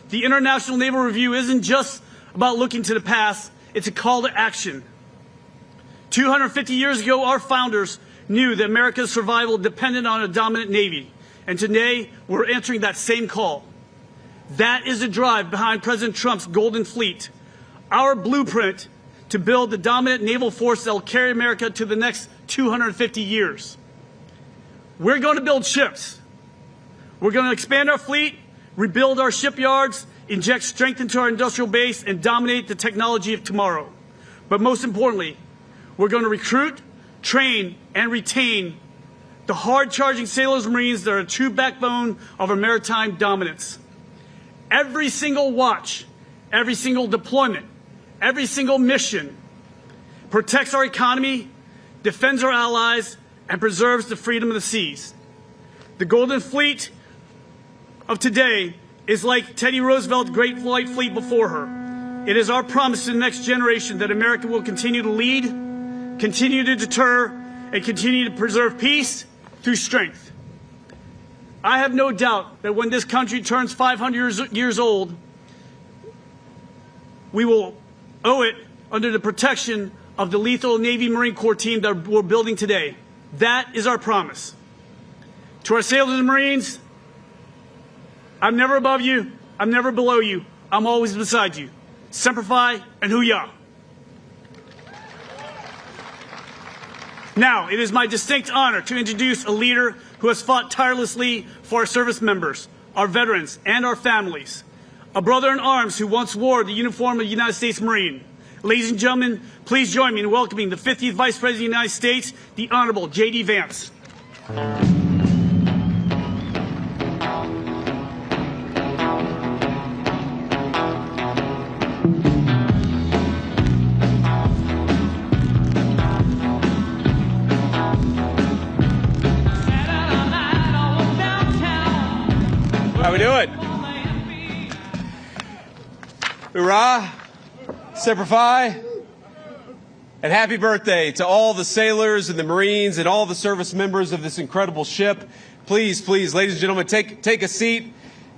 The International Naval Review isn't just about looking to the past, it's a call to action. 250 years ago, our founders knew that America's survival depended on a dominant Navy, and today we're answering that same call. That is the drive behind President Trump's Golden Fleet, our blueprint to build the dominant naval force that will carry America to the next 250 years. We're going to build ships. We're going to expand our fleet, rebuild our shipyards, inject strength into our industrial base, and dominate the technology of tomorrow. But most importantly, we're going to recruit, train, and retain the hard-charging sailors and Marines that are a true backbone of our maritime dominance. Every single watch, every single deployment, every single mission protects our economy, defends our allies, and preserves the freedom of the seas. The Golden Fleet of today is like Teddy Roosevelt's Great White Fleet before her. It is our promise to the next generation that America will continue to lead, continue to deter, and continue to preserve peace through strength. I have no doubt that when this country turns 500 years old, we will owe it under the protection of the lethal Navy Marine Corps team that we're building today. That is our promise. To our sailors and Marines, I'm never above you, I'm never below you, I'm always beside you. Semper Fi and Hoo-yah. Now, it is my distinct honor to introduce a leader who has fought tirelessly for our service members, our veterans, and our families. A brother in arms who once wore the uniform of the United States Marine. Ladies and gentlemen, please join me in welcoming the 50th Vice President of the United States, the Honorable J.D. Vance. How we doing? Hoorah! Semper Fi! And happy birthday to all the sailors and the Marines and all the service members of this incredible ship. Please, please, ladies and gentlemen, take a seat.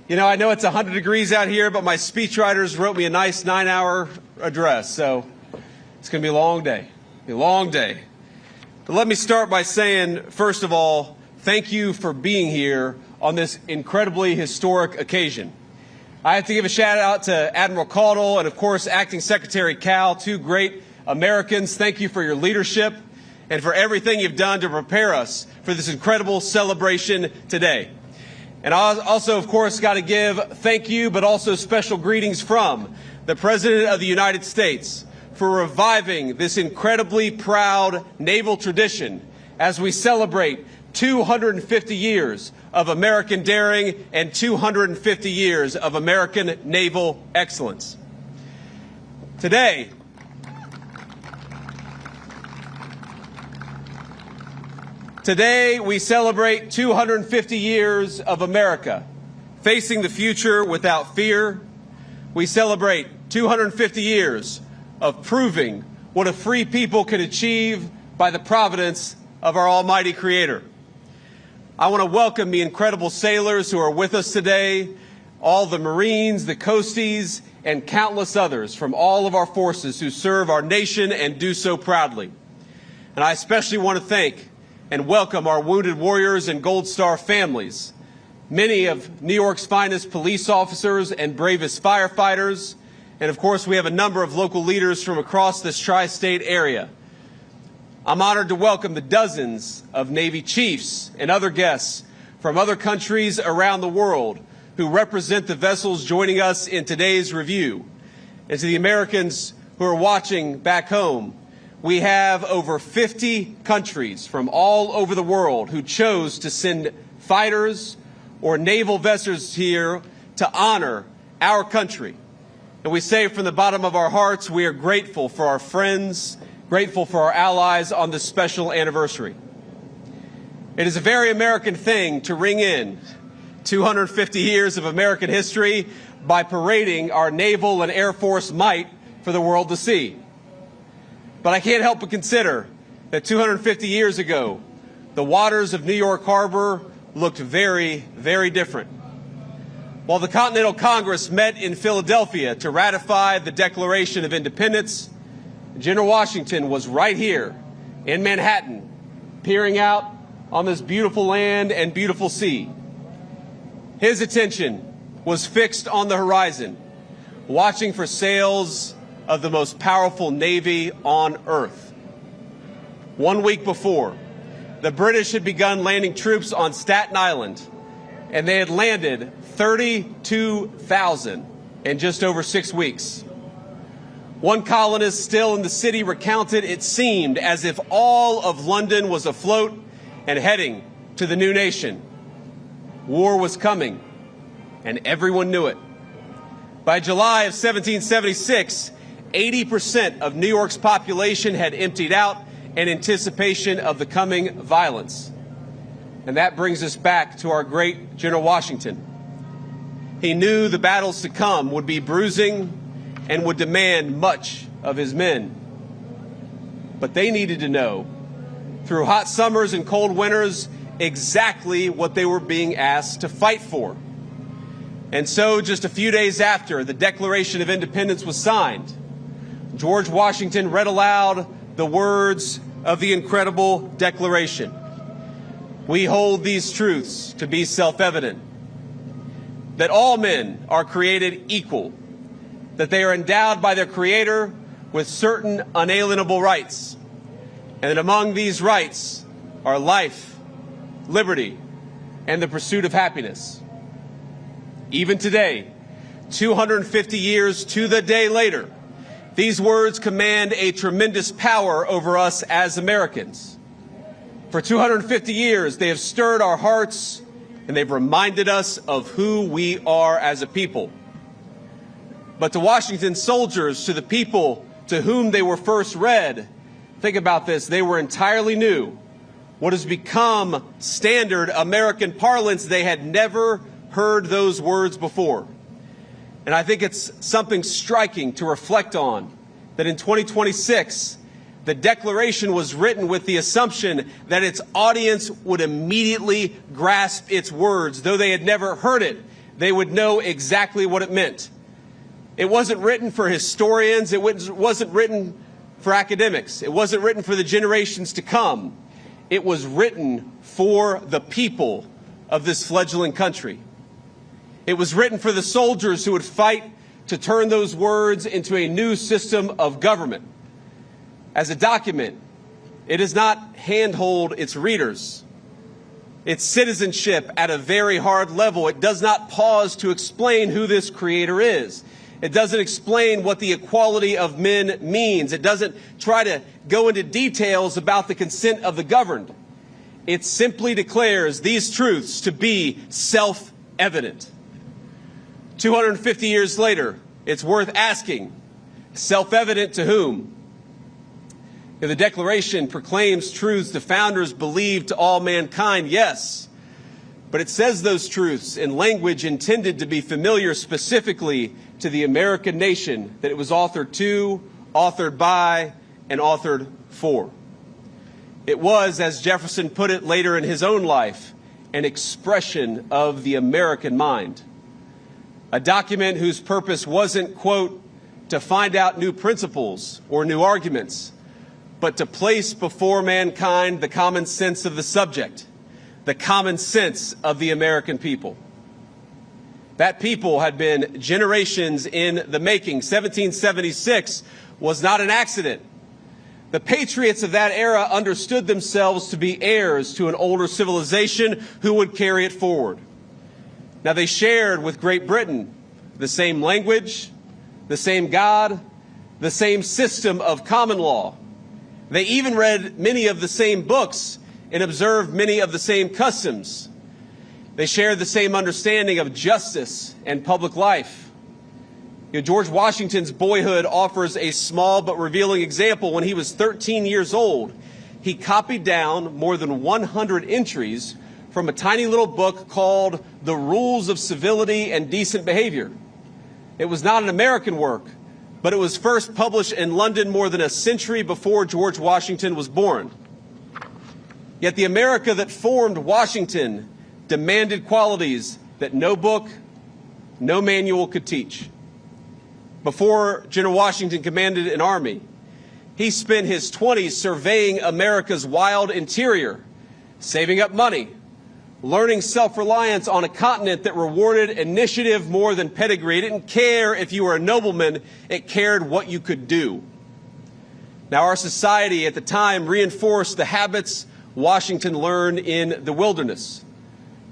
You know, I know it's 100 degrees out here, but my speechwriters wrote me a nice 9-hour address, so it's going to be a long day. A long day. But let me start by saying, first of all, thank you for being here on this incredibly historic occasion. I have to give a shout out to Admiral Caudle and, of course, Acting Secretary Cal, 2 great Americans. Thank you for your leadership and for everything you've done to prepare us for this incredible celebration today. And I also, of course, got to give thank you, but also special greetings from the President of the United States, for reviving this incredibly proud naval tradition as we celebrate 250 years of American daring and 250 years of American naval excellence. Today, we celebrate 250 years of America facing the future without fear. We celebrate 250 years of proving what a free people can achieve by the providence of our almighty Creator. I want to welcome the incredible sailors who are with us today, all the Marines, the Coasties, and countless others from all of our forces who serve our nation and do so proudly. And I especially want to thank and welcome our wounded warriors and Gold Star families, many of New York's finest police officers and bravest firefighters, and of course we have a number of local leaders from across this tri-state area. I'm honored to welcome the dozens of Navy chiefs and other guests from other countries around the world who represent the vessels joining us in today's review. And to the Americans who are watching back home, we have over 50 countries from all over the world who chose to send fighters or naval vessels here to honor our country. And we say from the bottom of our hearts, we are grateful for our friends, grateful for our allies on this special anniversary. It is a very American thing to ring in 250 years of American history by parading our naval and Air Force might for the world to see. But I can't help but consider that 250 years ago, the waters of New York Harbor looked very, very different. While the Continental Congress met in Philadelphia to ratify the Declaration of Independence, General Washington was right here in Manhattan, peering out on this beautiful land and beautiful sea. His attention was fixed on the horizon, watching for sails of the most powerful navy on earth. 1 week before, the British had begun landing troops on Staten Island, and they had landed 32,000 in just over 6 weeks. One colonist still in the city recounted it seemed as if all of London was afloat and heading to the new nation. War was coming, and everyone knew it. By July of 1776, 80% of New York's population had emptied out in anticipation of the coming violence. And that brings us back to our great General Washington. He knew the battles to come would be bruising and would demand much of his men. But they needed to know, through hot summers and cold winters, exactly what they were being asked to fight for. And so, just a few days after the Declaration of Independence was signed, George Washington read aloud the words of the incredible Declaration. We hold these truths to be self-evident, that all men are created equal, that they are endowed by their Creator with certain unalienable rights, and that among these rights are life, liberty, and the pursuit of happiness. Even today, 250 years to the day later, these words command a tremendous power over us as Americans. For 250 years, they have stirred our hearts, and they've reminded us of who we are as a people. But to Washington's soldiers, to the people to whom they were first read, think about this, they were entirely new. What has become standard American parlance, they had never heard those words before. And I think it's something striking to reflect on, that in 2026, the Declaration was written with the assumption that its audience would immediately grasp its words. Though they had never heard it, they would know exactly what it meant. It wasn't written for historians. It wasn't written for academics. It wasn't written for the generations to come. It was written for the people of this fledgling country. It was written for the soldiers who would fight to turn those words into a new system of government. As a document, it does not handhold its readers. Its citizenship at a very hard level. It does not pause to explain who this Creator is. It doesn't explain what the equality of men means. It doesn't try to go into details about the consent of the governed. It simply declares these truths to be self-evident. 250 years later, it's worth asking, self-evident to whom? If the Declaration proclaims truths the founders believed to all mankind, yes. But it says those truths in language intended to be familiar specifically to the American nation that it was authored to, authored by, and authored for. It was, as Jefferson put it later in his own life, an expression of the American mind. A document whose purpose wasn't, quote, to find out new principles or new arguments, but to place before mankind the common sense of the subject, the common sense of the American people. That people had been generations in the making. 1776 was not an accident. The patriots of that era understood themselves to be heirs to an older civilization who would carry it forward. Now, they shared with Great Britain the same language, the same God, the same system of common law. They even read many of the same books and observed many of the same customs. They shared the same understanding of justice and public life. George Washington's boyhood offers a small but revealing example. When he was 13 years old, he copied down more than 100 entries from a tiny little book called The Rules of Civility and Decent Behavior. It was not an American work, but it was first published in London more than a century before George Washington was born. Yet the America that formed Washington demanded qualities that no book, no manual could teach. Before General Washington commanded an army, he spent his 20s surveying America's wild interior, saving up money, learning self-reliance on a continent that rewarded initiative more than pedigree. It didn't care if you were a nobleman, it cared what you could do. Now, our society at the time reinforced the habits Washington learned in the wilderness.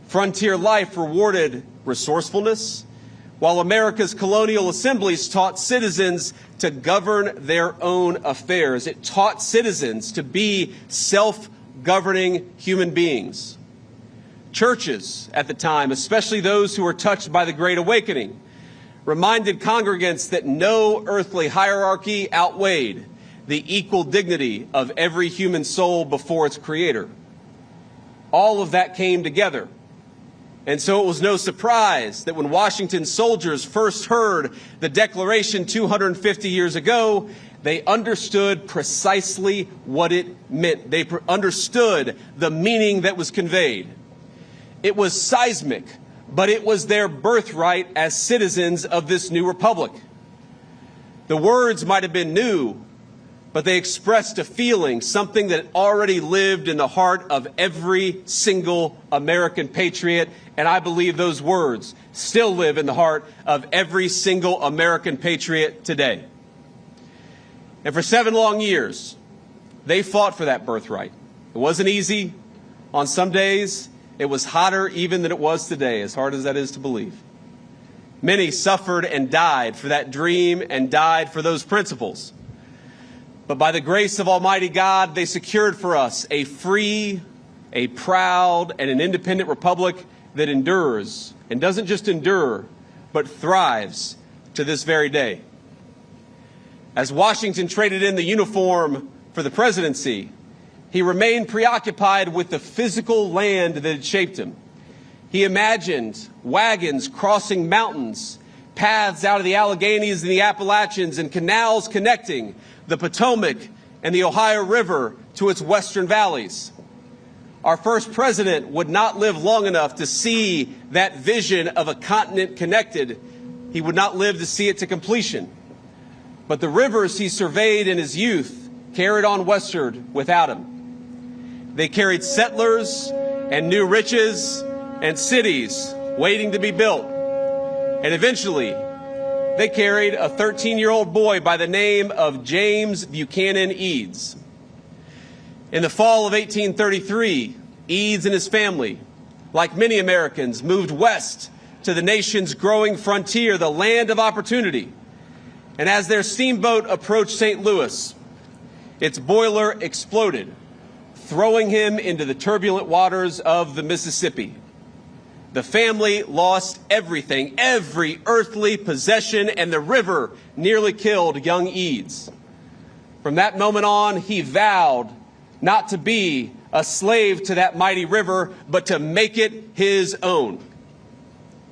Frontier life rewarded resourcefulness, while America's colonial assemblies taught citizens to govern their own affairs. It taught citizens to be self-governing human beings. Churches at the time, especially those who were touched by the Great Awakening, reminded congregants that no earthly hierarchy outweighed the equal dignity of every human soul before its creator. All of that came together. And so it was no surprise that when Washington's soldiers first heard the Declaration 250 years ago, they understood precisely what it meant. They understood the meaning that was conveyed. It was seismic, but it was their birthright as citizens of this new republic. The words might have been new, but they expressed a feeling, something that already lived in the heart of every single American patriot, and I believe those words still live in the heart of every single American patriot today. And for 7 long years, they fought for that birthright. It wasn't easy. On some days, it was hotter even than it was today, as hard as that is to believe. Many suffered and died for that dream and died for those principles. But by the grace of Almighty God, they secured for us a free, a proud, and an independent republic that endures, and doesn't just endure, but thrives to this very day. As Washington traded in the uniform for the presidency, he remained preoccupied with the physical land that had shaped him. He imagined wagons crossing mountains, paths out of the Alleghenies and the Appalachians, and canals connecting the Potomac and the Ohio River to its western valleys. Our first president would not live long enough to see that vision of a continent connected. He would not live to see it to completion. But the rivers he surveyed in his youth carried on westward without him. They carried settlers and new riches and cities waiting to be built. And eventually, they carried a 13-year-old boy by the name of James Buchanan Eads. In the fall of 1833, Eads and his family, like many Americans, moved west to the nation's growing frontier, the land of opportunity, And as their steamboat approached St. Louis, its boiler exploded, throwing him into the turbulent waters of the Mississippi. The family lost everything, every earthly possession, and the river nearly killed young Eads. From that moment on, he vowed not to be a slave to that mighty river, but to make it his own.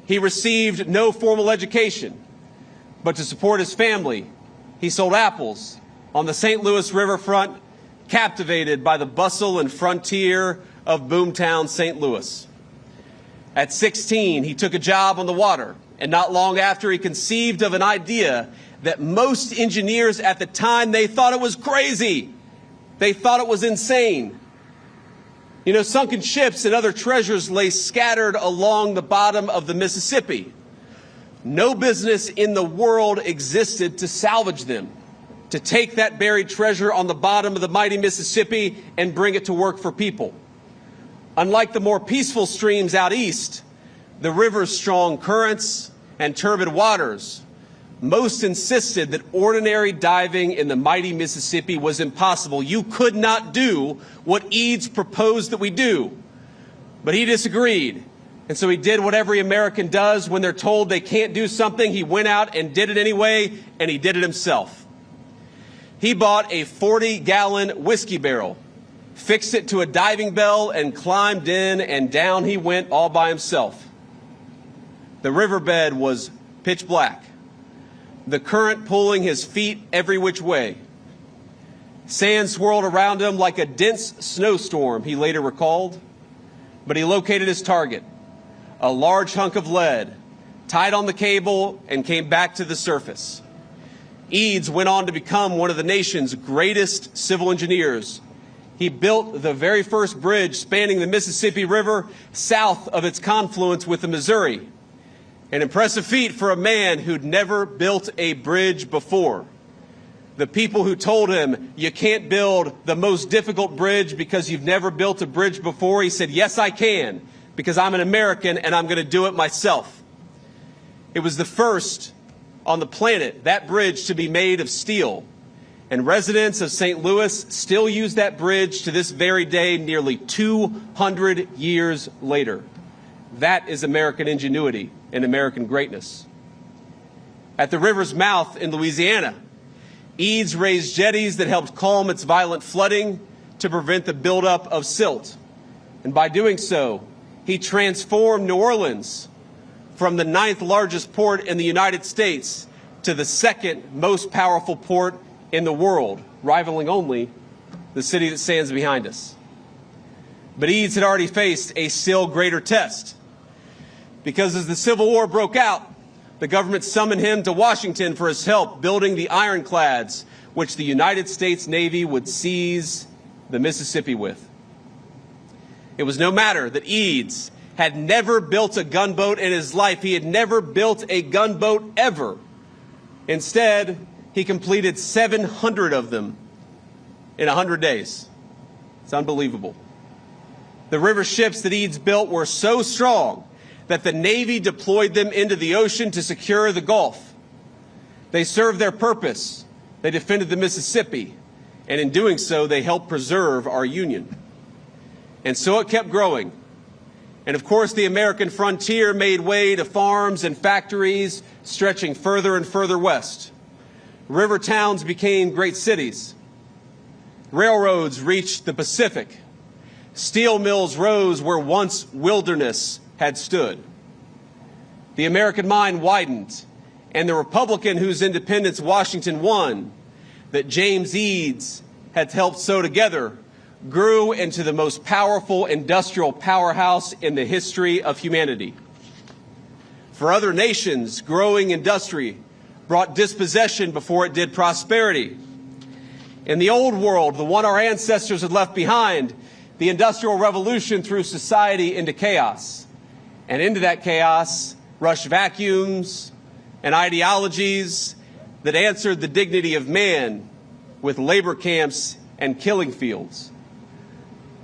He received no formal education, but to support his family, he sold apples on the St. Louis riverfront, captivated by the bustle and frontier of boomtown St. Louis. At 16, he took a job on the water, and not long after, he conceived of an idea that most engineers at the time, they thought it was crazy. They thought it was insane. You know, sunken ships and other treasures lay scattered along the bottom of the Mississippi. No business in the world existed to salvage them, to take that buried treasure on the bottom of the mighty Mississippi and bring it to work for people. Unlike the more peaceful streams out east, the river's strong currents and turbid waters, most insisted that ordinary diving in the mighty Mississippi was impossible. You could not do what Eads proposed that we do. But he disagreed. And so he did what every American does when they're told they can't do something. He went out and did it anyway, and he did it himself. He bought a 40-gallon whiskey barrel, fixed it to a diving bell, and climbed in, and down he went all by himself. The riverbed was pitch black, the current pulling his feet every which way. Sand swirled around him like a dense snowstorm, he later recalled. But he located his target, a large hunk of lead, tied on the cable, and came back to the surface. Eads went on to become one of the nation's greatest civil engineers. He built the very first bridge spanning the Mississippi River south of its confluence with the Missouri. An impressive feat for a man who'd never built a bridge before. The people who told him, you can't build the most difficult bridge because you've never built a bridge before, he said, yes, I can, because I'm an American and I'm going to do it myself. It was the first on the planet, that bridge, to be made of steel. And residents of St. Louis still use that bridge to this very day, nearly 200 years later. That is American ingenuity and American greatness. At the river's mouth in Louisiana, Eads raised jetties that helped calm its violent flooding to prevent the buildup of silt. And by doing so, he transformed New Orleans from the 9th largest port in the United States to the 2nd most powerful port in the world, rivaling only the city that stands behind us. But Eads had already faced a still greater test, because as the Civil War broke out, the government summoned him to Washington for his help building the ironclads which the United States Navy would seize the Mississippi with. It was no matter that Eads had never built a gunboat in his life. He had never built a gunboat ever. Instead, he completed 700 of them in 100 days. It's unbelievable. The river ships that Eads built were so strong that the Navy deployed them into the ocean to secure the Gulf. They served their purpose. They defended the Mississippi, and in doing so, they helped preserve our Union. And so it kept growing. And of course, the American frontier made way to farms and factories stretching further and further west. River towns became great cities. Railroads reached the Pacific. Steel mills rose where once wilderness had stood. The American mind widened, and the Republican whose independence Washington won, that James Eads had helped sew together, grew into the most powerful industrial powerhouse in the history of humanity. For other nations, growing industry brought dispossession before it did prosperity. In the old world, the one our ancestors had left behind, the Industrial Revolution threw society into chaos. And into that chaos rushed vacuums and ideologies that answered the dignity of man with labor camps and killing fields.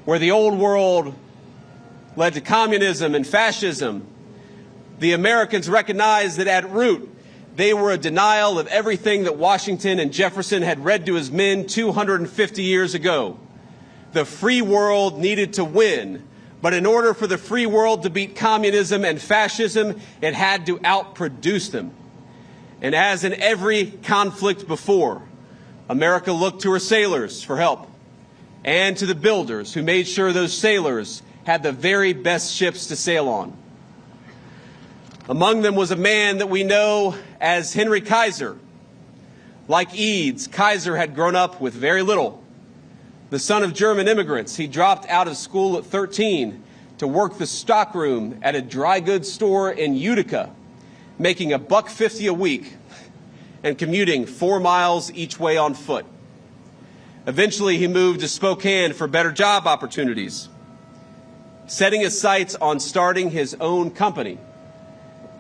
Where the old world led to communism and fascism, the Americans recognized that at root, They were a denial of everything that Washington and Jefferson had read to his men 250 years ago. The free world needed to win, but in order for the free world to beat communism and fascism, it had to outproduce them. And as in every conflict before, America looked to her sailors for help, and to the builders who made sure those sailors had the very best ships to sail on. Among them was a man that we know as Henry Kaiser. Like Eads, Kaiser had grown up with very little. The son of German immigrants, he dropped out of school at 13 to work the stockroom at a dry goods store in Utica, making $1.50 a week and commuting 4 miles each way on foot. Eventually, he moved to Spokane for better job opportunities, setting his sights on starting his own company.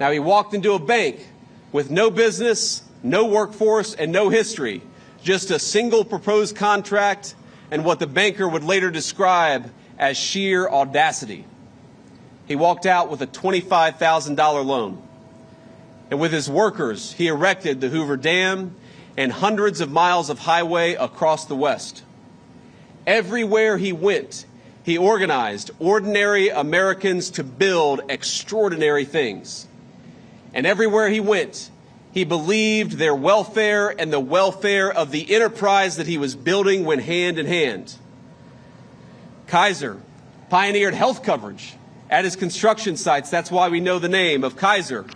Now, he walked into a bank with no business, no workforce, and no history, just a single proposed contract and what the banker would later describe as sheer audacity. He walked out with a $25,000 loan. And with his workers, he erected the Hoover Dam and hundreds of miles of highway across the West. Everywhere he went, he organized ordinary Americans to build extraordinary things. And everywhere he went, he believed their welfare and the welfare of the enterprise that he was building went hand in hand. Kaiser pioneered health coverage at his construction sites. That's why we know the name of Kaiser,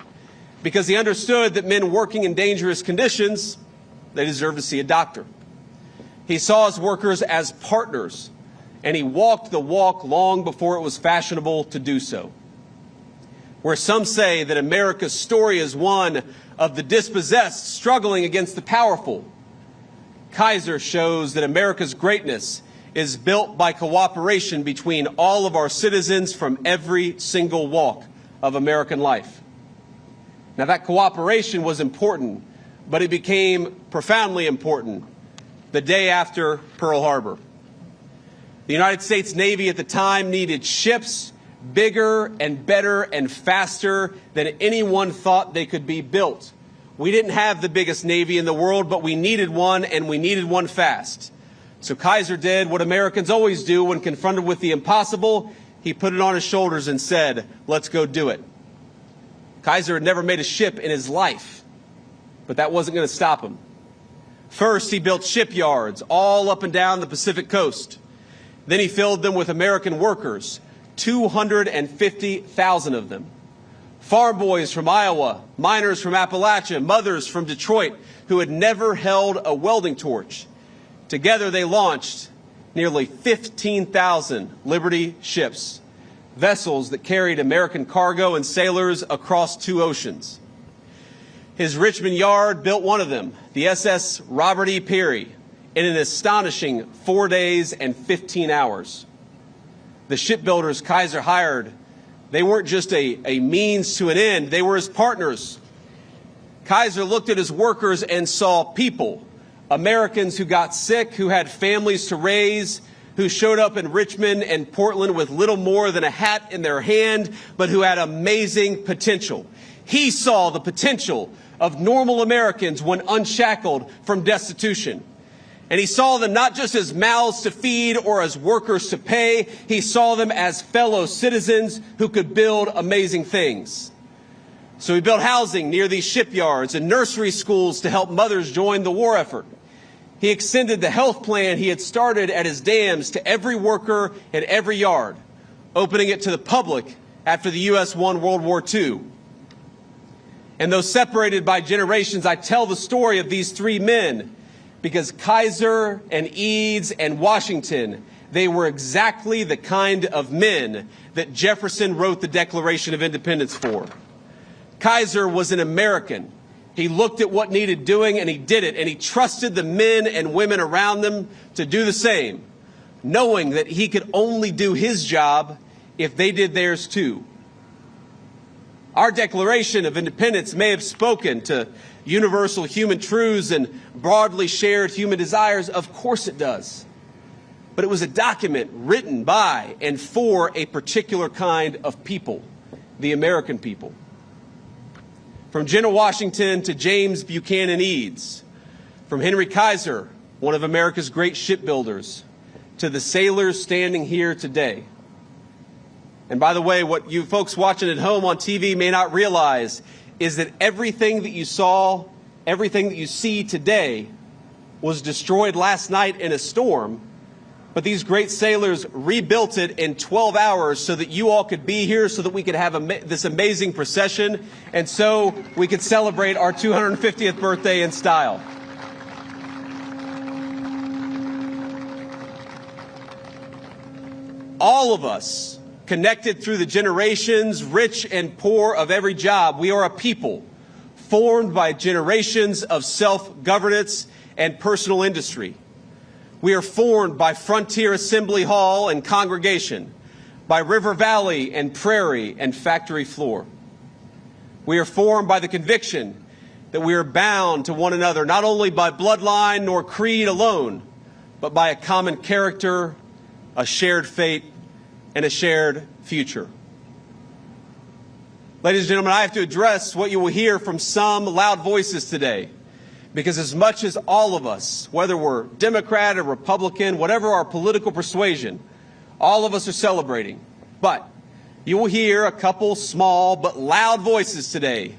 because he understood that men working in dangerous conditions, they deserve to see a doctor. He saw his workers as partners, and he walked the walk long before it was fashionable to do so. Where some say that America's story is one of the dispossessed struggling against the powerful, Kaiser shows that America's greatness is built by cooperation between all of our citizens from every single walk of American life. Now, that cooperation was important, but it became profoundly important the day after Pearl Harbor. The United States Navy at the time needed ships bigger and better and faster than anyone thought they could be built. We didn't have the biggest Navy in the world, but we needed one, and we needed one fast. So Kaiser did what Americans always do when confronted with the impossible. He put it on his shoulders and said, let's go do it. Kaiser had never made a ship in his life, but that wasn't going to stop him. First, he built shipyards all up and down the Pacific coast. Then he filled them with American workers, 250,000 of them. Farm boys from Iowa, miners from Appalachia, mothers from Detroit who had never held a welding torch. Together they launched nearly 15,000 Liberty ships, vessels that carried American cargo and sailors across 2 oceans. His Richmond yard built one of them, the SS Robert E. Peary, in an astonishing 4 days and 15 hours. The shipbuilders Kaiser hired, they weren't just a means to an end, they were his partners. Kaiser looked at his workers and saw people, Americans who got sick, who had families to raise, who showed up in Richmond and Portland with little more than a hat in their hand, but who had amazing potential. He saw the potential of normal Americans when unshackled from destitution. And he saw them not just as mouths to feed or as workers to pay. He saw them as fellow citizens who could build amazing things. So he built housing near these shipyards and nursery schools to help mothers join the war effort. He extended the health plan he had started at his dams to every worker in every yard, opening it to the public after the U.S. won World War II. And though separated by generations, I tell the story of these 3 men because Kaiser and Eads and Washington, they were exactly the kind of men that Jefferson wrote the Declaration of Independence for. Kaiser was an American. He looked at what needed doing and he did it, and he trusted the men and women around them to do the same, knowing that he could only do his job if they did theirs too. Our Declaration of Independence may have spoken to universal human truths and broadly shared human desires. Of course it does. But it was a document written by and for a particular kind of people, the American people. From General Washington to James Buchanan Eads, from Henry Kaiser, one of America's great shipbuilders, to the sailors standing here today. And by the way, what you folks watching at home on TV may not realize is that everything that you saw, everything that you see today was destroyed last night in a storm, but these great sailors rebuilt it in 12 hours so that you all could be here, so that we could have this amazing procession, and so we could celebrate our 250th birthday in style. All of us, connected through the generations, rich and poor of every job, we are a people formed by generations of self-governance and personal industry. We are formed by Frontier Assembly Hall and congregation, by River Valley and prairie and factory floor. We are formed by the conviction that we are bound to one another, not only by bloodline nor creed alone, but by a common character, a shared fate, and a shared future. Ladies and gentlemen, I have to address what you will hear from some loud voices today, because as much as all of us, whether we're Democrat or Republican, whatever our political persuasion, all of us are celebrating. But you will hear a couple small but loud voices today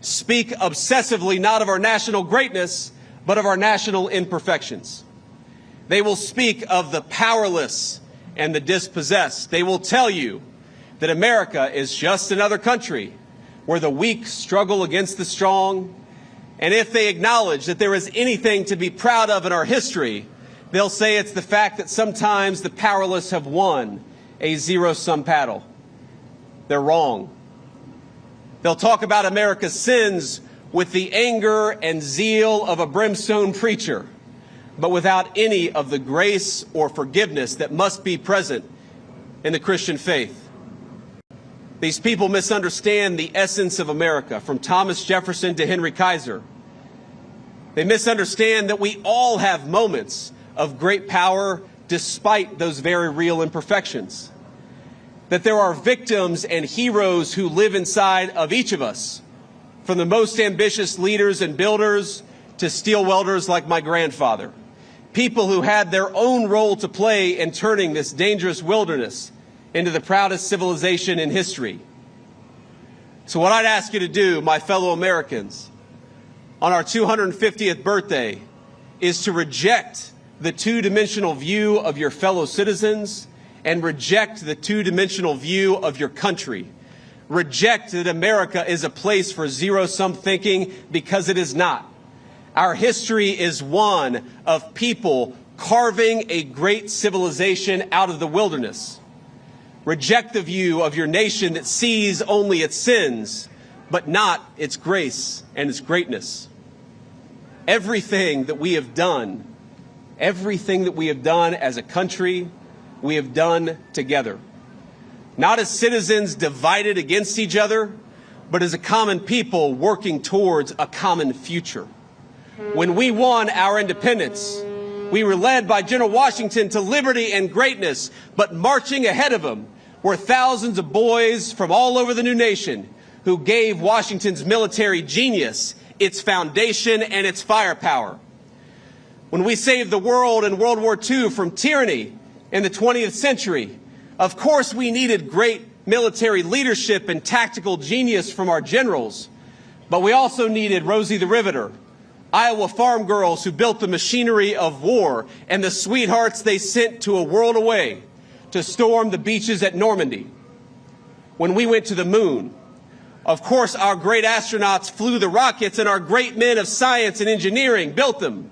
speak obsessively not of our national greatness, but of our national imperfections. They will speak of the powerless and the dispossessed. They will tell you that America is just another country where the weak struggle against the strong. And if they acknowledge that there is anything to be proud of in our history, they'll say it's the fact that sometimes the powerless have won a zero-sum battle. They're wrong. They'll talk about America's sins with the anger and zeal of a brimstone preacher, but without any of the grace or forgiveness that must be present in the Christian faith. These people misunderstand the essence of America, from Thomas Jefferson to Henry Kaiser. They misunderstand that we all have moments of great power despite those very real imperfections. That there are victims and heroes who live inside of each of us, from the most ambitious leaders and builders to steel welders like my grandfather. People who had their own role to play in turning this dangerous wilderness into the proudest civilization in history. So what I'd ask you to do, my fellow Americans, on our 250th birthday, is to reject the two-dimensional view of your fellow citizens and reject the two-dimensional view of your country. Reject that America is a place for zero-sum thinking, because it is not. Our history is one of people carving a great civilization out of the wilderness. Reject the view of your nation that sees only its sins, but not its grace and its greatness. Everything that we have done as a country, we have done together. Not as citizens divided against each other, but as a common people working towards a common future. When we won our independence, we were led by General Washington to liberty and greatness, but marching ahead of him were thousands of boys from all over the new nation who gave Washington's military genius its foundation and its firepower. When we saved the world in World War II from tyranny in the 20th century, of course we needed great military leadership and tactical genius from our generals, but we also needed Rosie the Riveter, Iowa farm girls who built the machinery of war, and the sweethearts they sent to a world away to storm the beaches at Normandy. When we went to the moon, of course our great astronauts flew the rockets and our great men of science and engineering built them.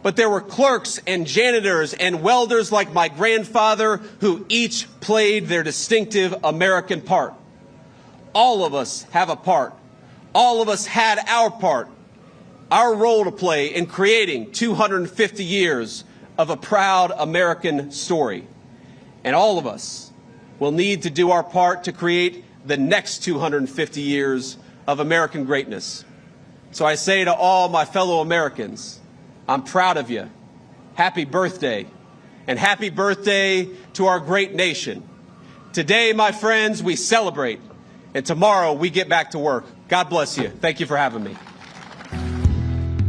But there were clerks and janitors and welders like my grandfather who each played their distinctive American part. All of us have a part. All of us had our part. Our role to play in creating 250 years of a proud American story. And all of us will need to do our part to create the next 250 years of American greatness. So I say to all my fellow Americans, I'm proud of you. Happy birthday. And happy birthday to our great nation. Today, my friends, we celebrate. and tomorrow we get back to work. God bless you. Thank you for having me.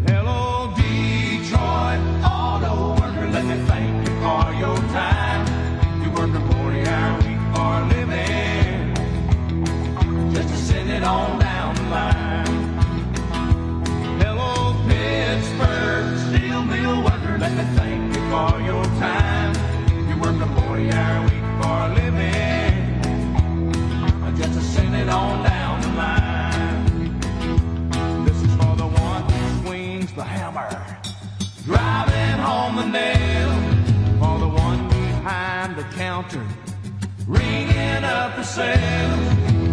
Hello, Detroit auto worker, let me thank you for your time. You work a 40-hour week for a living, just to send it on down the line. Hello, Pittsburgh steel mill worker, let me thank you for your time. You work a 40-hour week for a living, just to send it on down the line. This is for the one who swings the hammer, driving home the nail. For the one behind the counter, ringing up the sales.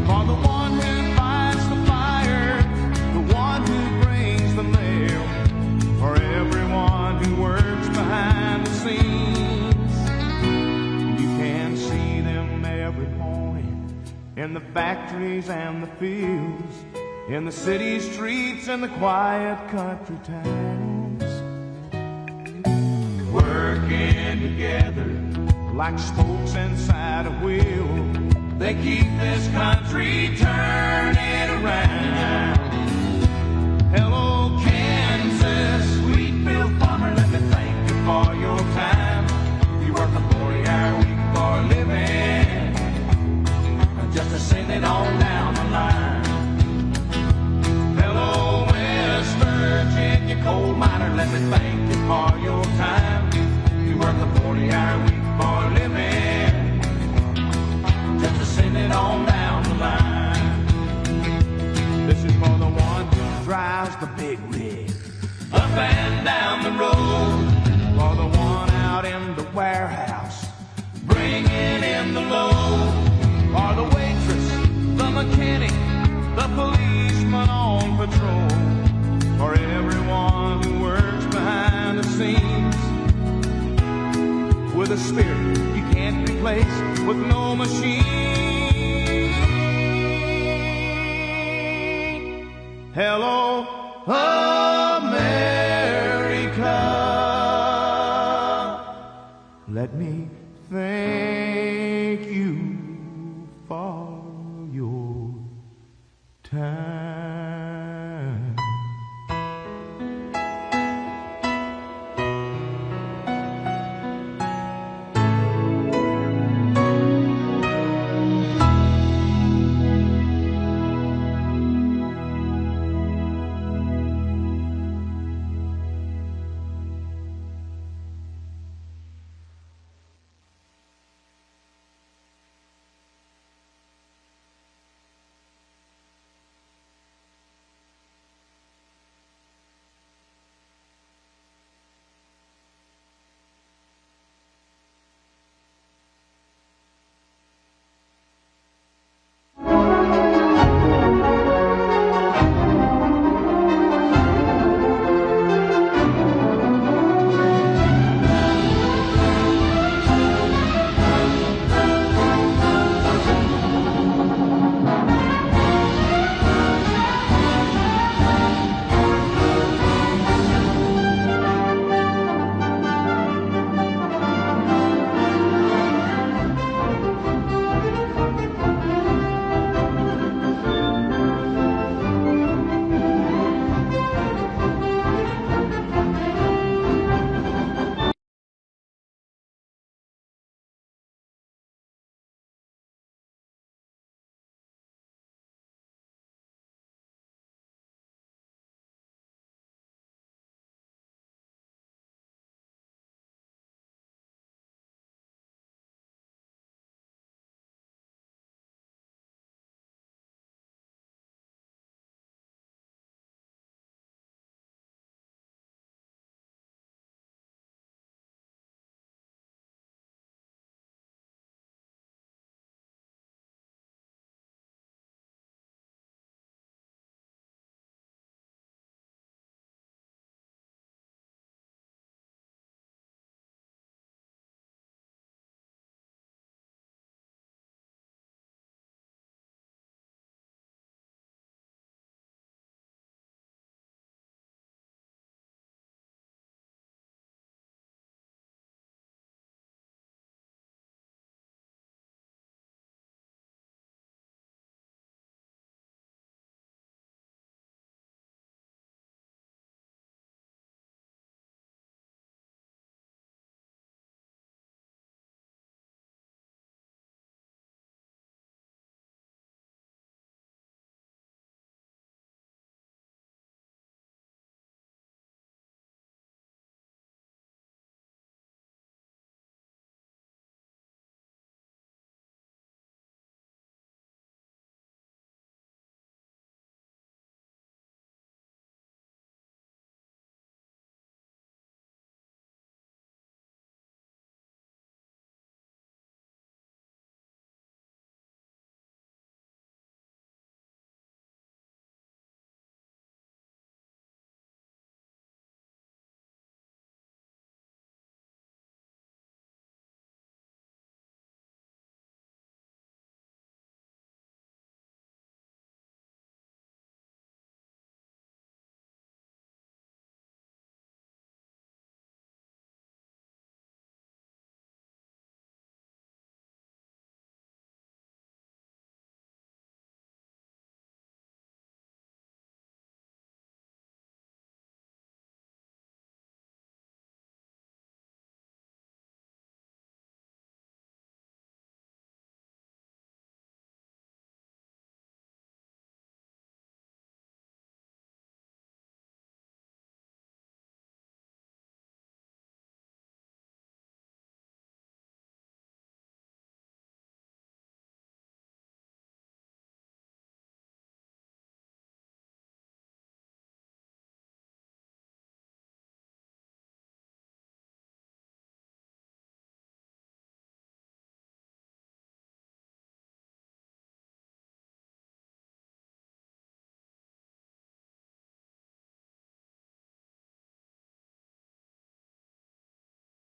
For the one who fights the fire, the one who brings the mail. For everyone who works behind the scenes, you can see them every morning in the factories and the fields, in the city streets and the quiet country towns, working together like spokes inside a wheel. They keep this country turning around. Hello, Kansas, wheat-field farmer, let me thank you for your time. You work a 40-hour week for a living, just to send it on down the line. Hello, West Virginia coal miner, let me thank you for your time. You work a 40-hour week for a living, just to send it on down the line. This is for the one who drives the big rig up and down the road. For the one out in the warehouse, bringing in the load. For the waitress, the mechanic, the policeman on patrol. For everyone who works behind the scenes, with a spirit you can't replace with no machine. Hello, America. Let me